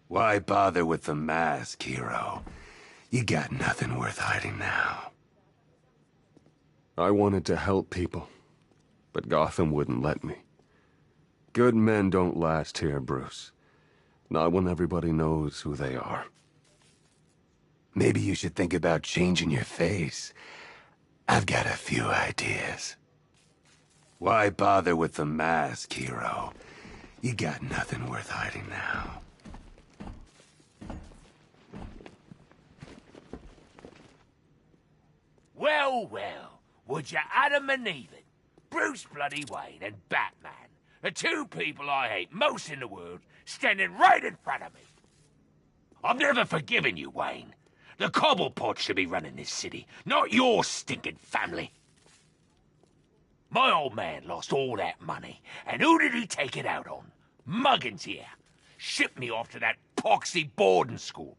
K: Why bother with the mask, hero? You got nothing worth hiding now.
L: I wanted to help people, but Gotham wouldn't let me. Good men don't last here, Bruce. Not when everybody knows who they are.
K: Maybe you should think about changing your face. I've got a few ideas. Why bother with the mask, hero? You got nothing worth hiding now.
P: Well, well, would you Adam and Eve it? Bruce bloody Wayne and Batman, the two people I hate most in the world, standing right in front of me. I've never forgiven you, Wayne. The Cobblepot should be running this city, not your stinking family. My old man lost all that money, and who did he take it out on? Muggins here. Shipped me off to that poxy boarding school.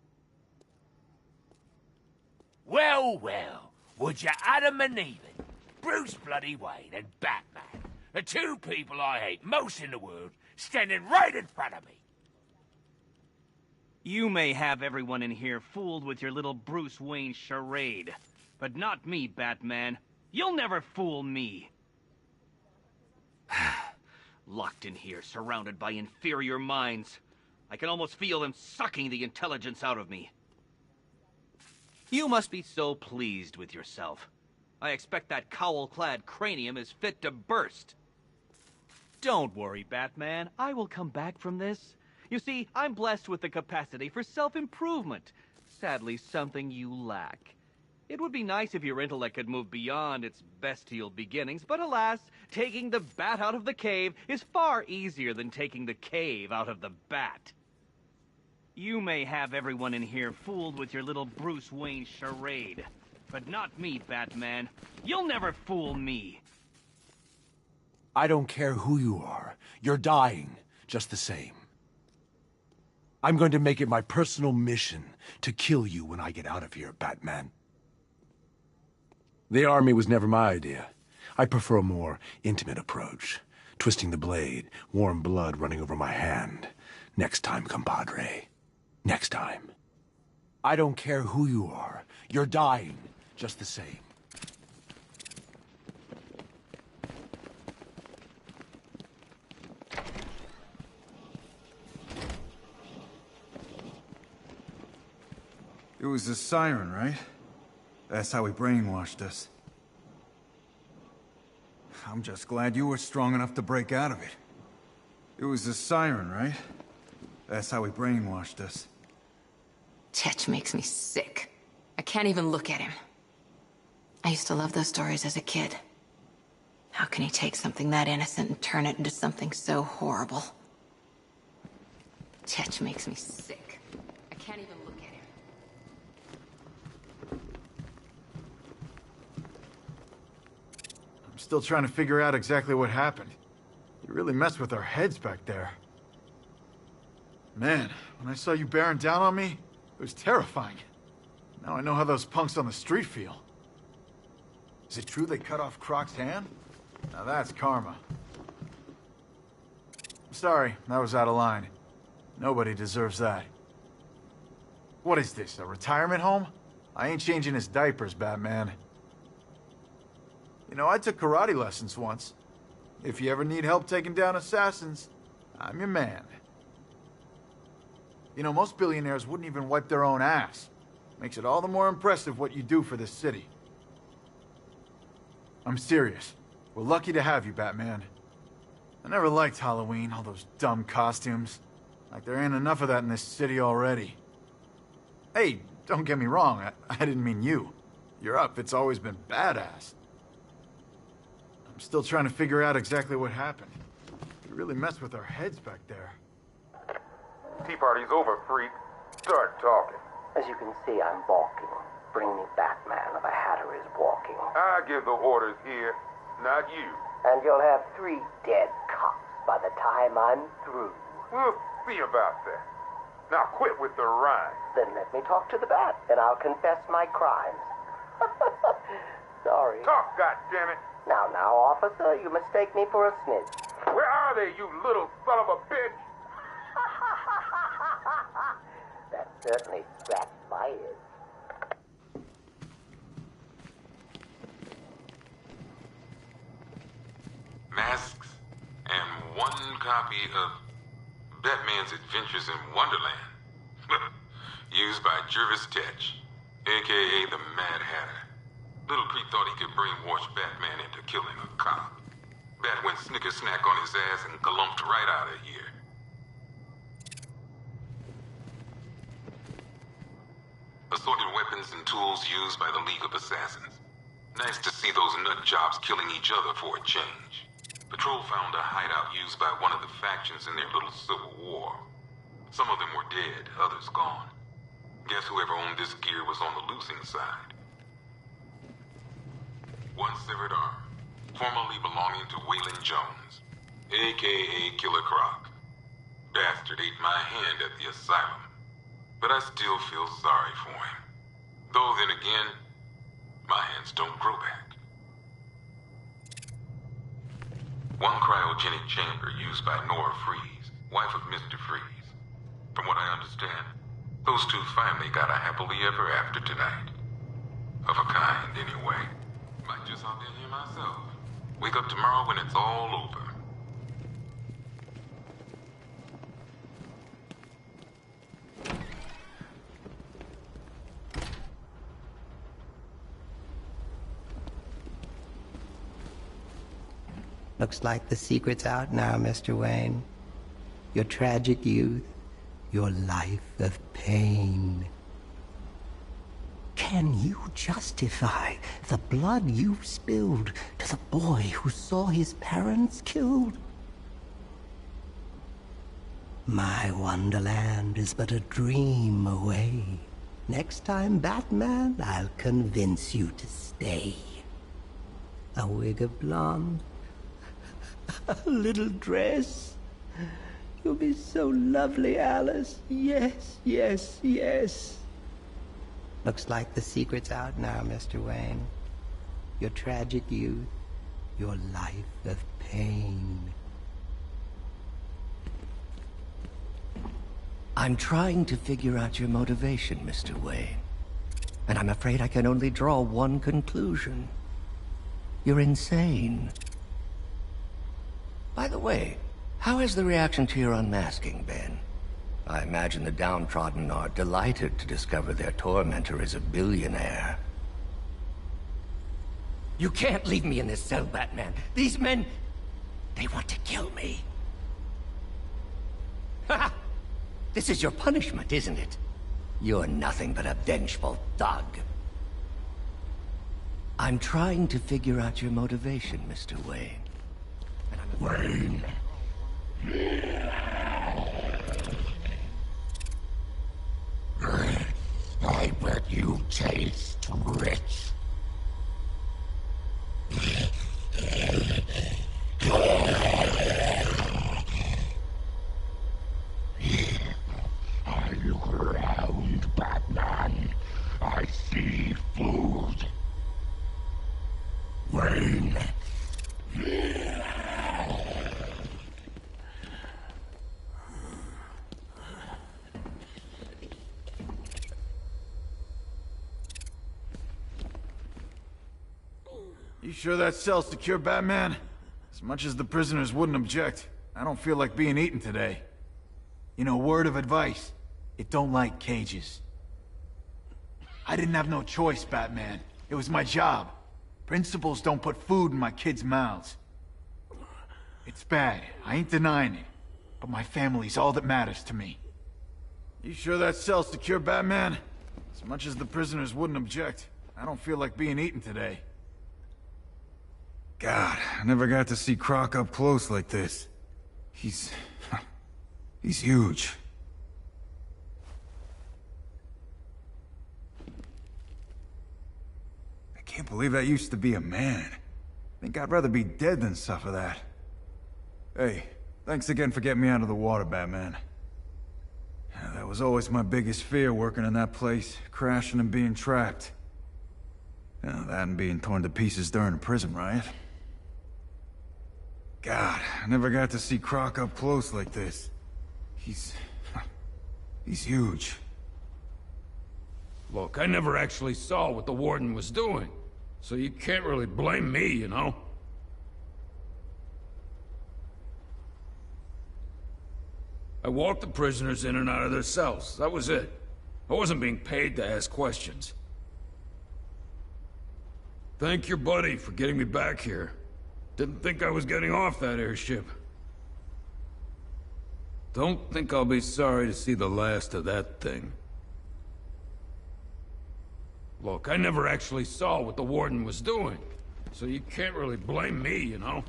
P: Well, well, would you Adam and Eve it? Bruce bloody Wayne and Batman, the two people I hate most in the world, standing right in front of me.
Q: You may have everyone in here fooled with your little Bruce Wayne charade, but not me, Batman. You'll never fool me. Locked in here, surrounded by inferior minds. I can almost feel them sucking the intelligence out of me. You must be so pleased with yourself. I expect that cowl-clad cranium is fit to burst. Don't worry, Batman. I will come back from this. You see, I'm blessed with the capacity for self-improvement. Sadly, something you lack. It would be nice if your intellect could move beyond its bestial beginnings, but alas, taking the bat out of the cave is far easier than taking the cave out of the bat. You may have everyone in here fooled with your little Bruce Wayne charade, but not me, Batman. You'll never fool me.
F: I don't care who you are. You're dying, just the same. I'm going to make it my personal mission to kill you when I get out of here, Batman. The army was never my idea. I prefer a more intimate approach. Twisting the blade, warm blood running over my hand. Next time, compadre. Next time. I don't care who you are. You're dying, just the same.
S: It was the siren, right? That's how he brainwashed us. I'm just glad you were strong enough to break out of it. It was the siren, right? That's how he brainwashed us.
Z: Tetch makes me sick. I can't even look at him. I used to love those stories as a kid. How can he take something that innocent and turn it into something so horrible? Tetch makes me sick. I can't even look at him.
D: I'm still trying to figure out exactly what happened. You really messed with our heads back there. Man, when I saw you bearing down on me, it was terrifying. Now I know how those punks on the street feel. Is it true they cut off Croc's hand? Now that's karma. Sorry, that was out of line. Nobody deserves that. What is this, a retirement home? I ain't changing his diapers, Batman. You know, I took karate lessons once. If you ever need help taking down assassins, I'm your man. You know, most billionaires wouldn't even wipe their own ass. Makes it all the more impressive what you do for this city. I'm serious. We're lucky to have you, Batman. I never liked Halloween, all those dumb costumes. Like there ain't enough of that in this city already. Hey, don't get me wrong, I didn't mean you. Your outfit's always been badass. I'm still trying to figure out exactly what happened. You really messed with our heads back there.
G: Tea party's over, freak. Start talking.
I: As you can see, I'm balking. Bring me Batman, or the Hatter is walking.
G: I give the orders here, not you.
I: And you'll have 3 dead cops by the time I'm through.
G: We'll see about that. Now quit with the rhyme.
I: Then let me talk to the Bat, and I'll confess my crimes. Sorry.
G: Talk, goddammit.
I: Now, officer, you mistake me for a snitch.
G: Where are they, you little son of a bitch?
I: That certainly scratched my itch.
R: Masks and 1 copy of Batman's Adventures in Wonderland, used by Jervis Tetch, a.k.a. the Mad Hatter. Little Creep thought he could brainwash Batman into killing a cop. Bat went snicker-snack on his ass and glumped right out of here. Assorted weapons and tools used by the League of Assassins. Nice to see those nut jobs killing each other for a change. Patrol found a hideout used by one of the factions in their little civil war. Some of them were dead, others gone. Guess whoever owned this gear was on the losing side. 1 severed arm, formerly belonging to Waylon Jones, a.k.a. Killer Croc. Bastard ate my hand at the asylum, but I still feel sorry for him. Though then again, my hands don't grow back. 1 cryogenic chamber used by Nora Freeze, wife of Mr. Freeze. From what I understand, those 2 finally got a happily ever after tonight. Of a kind, anyway. Might just hop in here myself. Wake up tomorrow when it's all over.
I: Looks like the secret's out now, Mr. Wayne. Your tragic youth, your life of pain. Can you justify the blood you spilled to the boy who saw his parents killed? My Wonderland is but a dream away. Next time, Batman, I'll convince you to stay. A wig of blonde, a little dress. You'll be so lovely, Alice. Yes, yes, yes. Looks like the secret's out now, Mr. Wayne. Your tragic youth, your life of pain.
M: I'm trying to figure out your motivation, Mr. Wayne. And I'm afraid I can only draw one conclusion. You're insane. By the way, how has the reaction to your unmasking been? I imagine the downtrodden are delighted to discover their tormentor is a billionaire. You can't leave me in this cell, Batman. These men, they want to kill me. Ha! This is your punishment, isn't it? You're nothing but a vengeful thug. I'm trying to figure out your motivation, Mr. Wayne.
K: Wayne. I bet you taste rich. I look around, Batman. I
S: You sure that cell's secure, Batman? As much as the prisoners wouldn't object, I don't feel like being eaten today. You know, word of advice, it don't like cages. I didn't have no choice, Batman. It was my job. Principals don't put food in my kids' mouths. It's bad, I ain't denying it. But my family's all that matters to me. You sure that cell's secure, Batman? As much as the prisoners wouldn't object, I don't feel like being eaten today. God, I never got to see Croc up close like this. He's huge. I can't believe that used to be a man. I think I'd rather be dead than suffer that. Hey, thanks again for getting me out of the water, Batman. Yeah, that was always my biggest fear, working in that place, crashing and being trapped. Yeah, that and being torn to pieces during a prison riot. God, I never got to see Croc up close like this. He's huge.
A: Look, I never actually saw what the warden was doing, so you can't really blame me, you know? I walked the prisoners in and out of their cells. That was it. I wasn't being paid to ask questions. Thank your buddy for getting me back here. Didn't think I was getting off that airship. Don't think I'll be sorry to see the last of that thing. Look, I never actually saw what the warden was doing, so you can't really blame me, you know?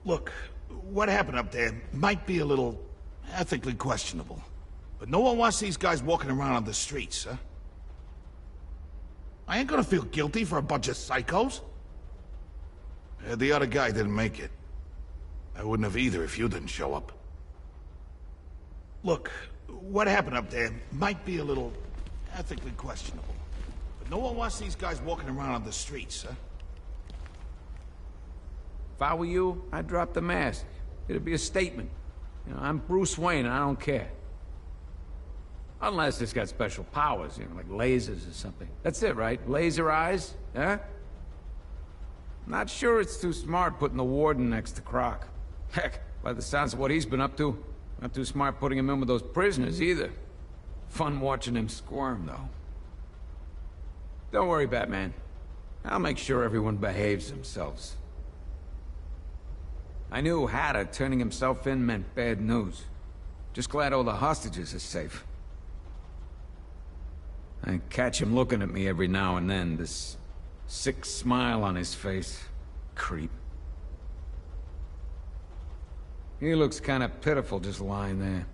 C: Look, what happened up there might be a little ethically questionable, but no one wants these guys walking around on the streets, huh? I ain't gonna feel guilty for a bunch of psychos. The other guy didn't make it. I wouldn't have either if you didn't show up. Look, what happened up there might be a little ethically questionable, but no one wants these guys walking around on the streets, huh?
A: If I were you, I'd drop the mask. It'd be a statement. You know, I'm Bruce Wayne and I don't care. Unless it's got special powers, you know, like lasers or something. That's it, right? Laser eyes? Huh? Not sure it's too smart putting the warden next to Croc. Heck, by the sounds of what he's been up to, not too smart putting him in with those prisoners either. Fun watching him squirm, though. Don't worry, Batman. I'll make sure everyone behaves themselves. I knew Hatter turning himself in meant bad news. Just glad all the hostages are safe. I catch him looking at me every now and then, this sick smile on his face. Creep. He looks kind of pitiful just lying there.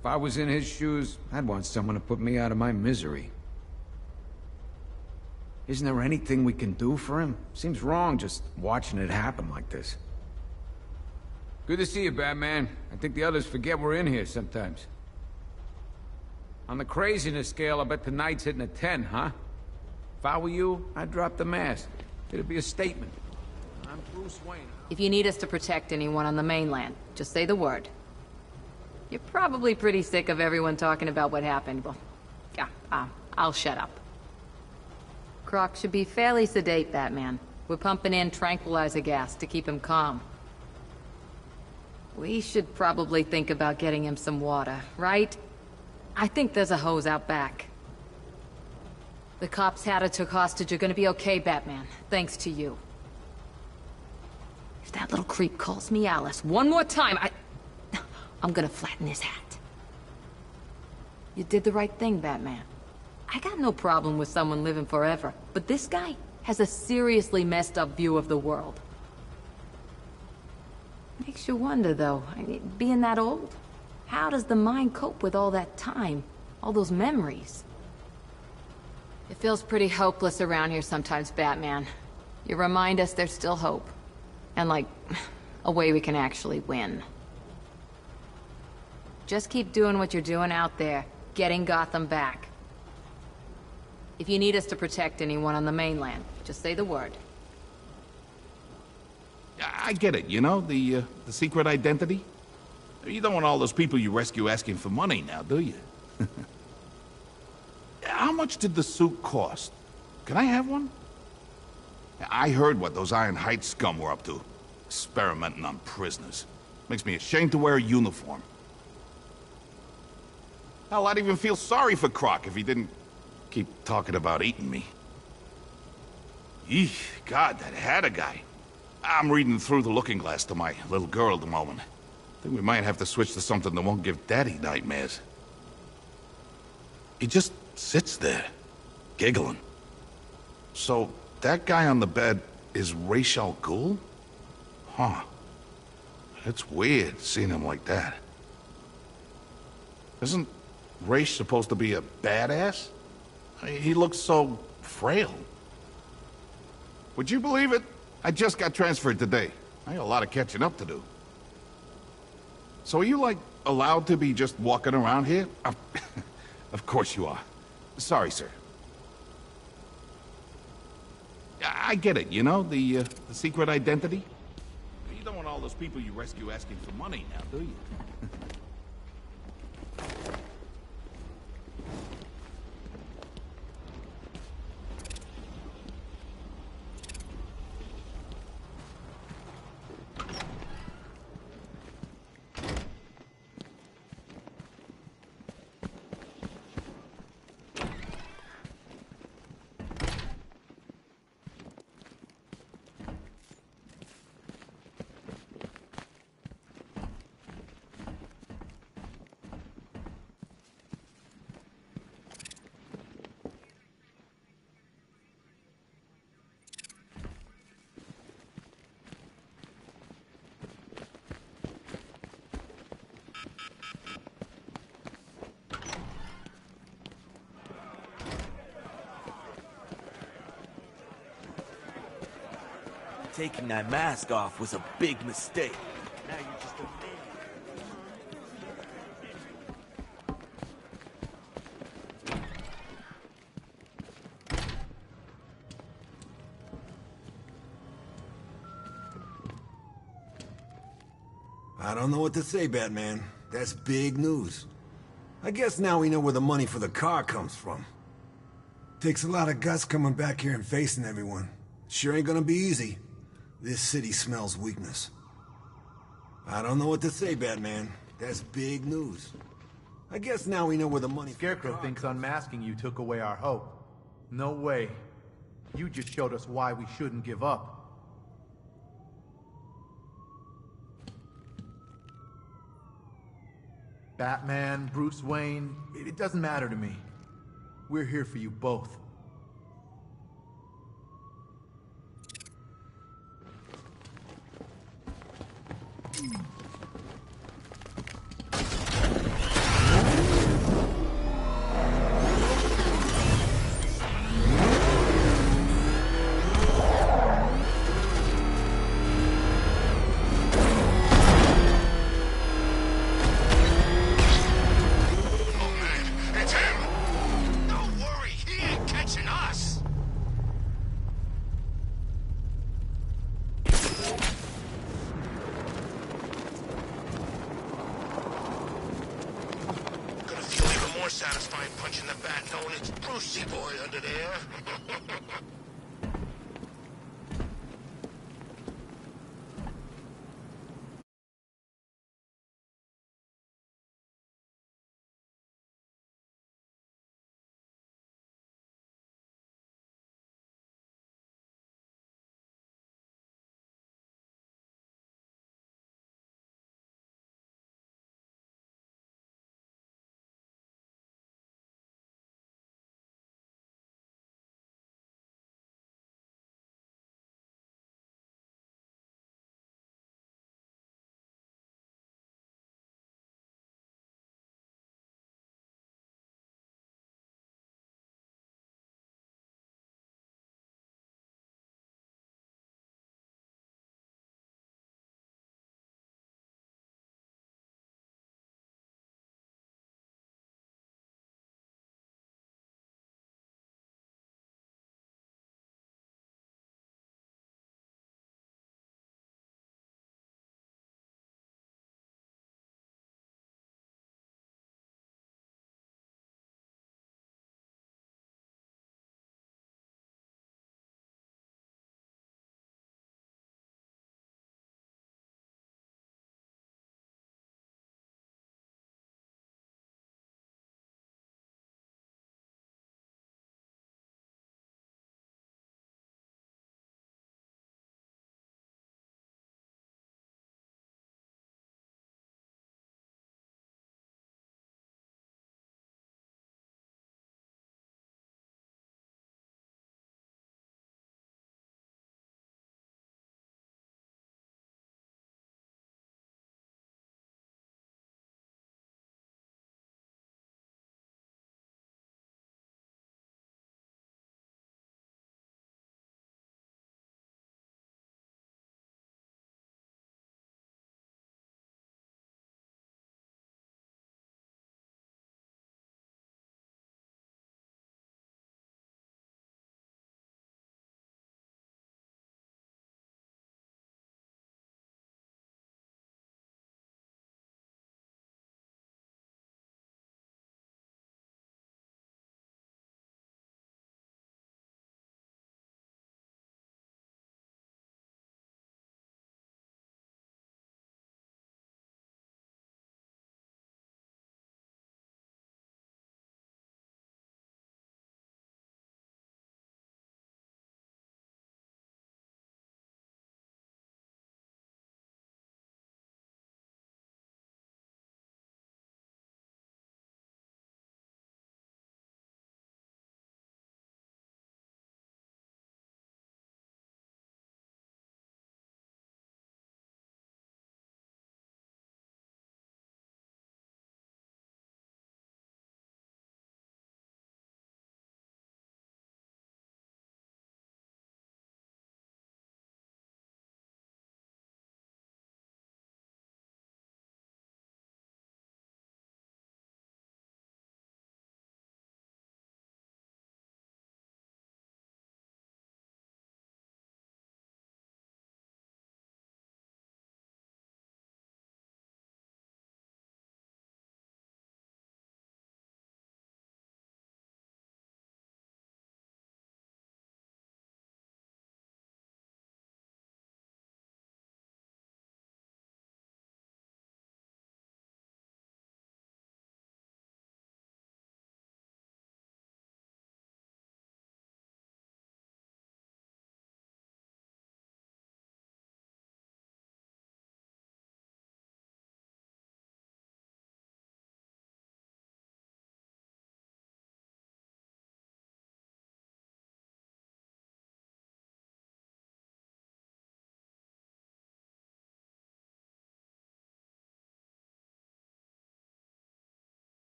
A: If I was in his shoes, I'd want someone to put me out of my misery. Isn't there anything we can do for him? Seems wrong just watching it happen like this. Good to see you, Batman. I think the others forget we're in here sometimes. On the craziness scale, I bet tonight's hitting a 10, huh? If I were you, I'd drop the mask. It'd be a statement. I'm Bruce Wayne.
Z: If you need us to protect anyone on the mainland, just say the word. You're probably pretty sick of everyone talking about what happened. Well, yeah, I'll shut up. Croc should be fairly sedate, Batman. We're pumping in tranquilizer gas to keep him calm. We should probably think about getting him some water, right? I think there's a hose out back. The cops Hatter took hostage are gonna be okay, Batman, thanks to you. If that little creep calls me Alice one more time, I'm gonna flatten his hat. You did the right thing, Batman. I got no problem with someone living forever, but this guy has a seriously messed up view of the world. Makes you wonder, though, I mean, being that old, how does the mind cope with all that time, all those memories? It feels pretty hopeless around here sometimes, Batman. You remind us there's still hope. And, like, a way we can actually win. Just keep doing what you're doing out there, getting Gotham back. If you need us to protect anyone on the mainland, just say the word.
C: I get it, you know, the secret identity. You don't want all those people you rescue asking for money now, do you? How much did the suit cost? Can I have one?
H: I heard what those Iron Heights scum were up to. Experimenting on prisoners. Makes me ashamed to wear a uniform. Hell, I'd even feel sorry for Croc if he didn't keep talking about eating me. Eesh, God, that Hatter guy. I'm reading through the looking glass to my little girl at the moment. Think we might have to switch to something that won't give Daddy nightmares. He just sits there, giggling. So, that guy on the bed is Ra's al Ghul? Huh. It's weird seeing him like that. Isn't Ra's supposed to be a badass? I mean, he looks so frail. Would you believe it? I just got transferred today. I got a lot of catching up to do. So are you, like, allowed to be just walking around here? Of course you are. Sorry, sir. I get it, you know, the secret identity? You don't want all those people you rescue asking for money now, do you?
B: Taking that mask off was a big mistake. Now you're just a man.
E: I don't know what to say, Batman. That's big news. I guess now we know where the money for the car comes from. Takes a lot of guts coming back here and facing everyone. Sure ain't gonna be easy. This city smells weakness. I don't know what to say, Batman. That's big news. I guess now we know where the money...
D: Scarecrow thinks unmasking you took away our hope. No way. You just showed us why we shouldn't give up. Batman, Bruce Wayne, it doesn't matter to me. We're here for you both.
C: Satisfying punching the bat knowing it's Brucey boy under there.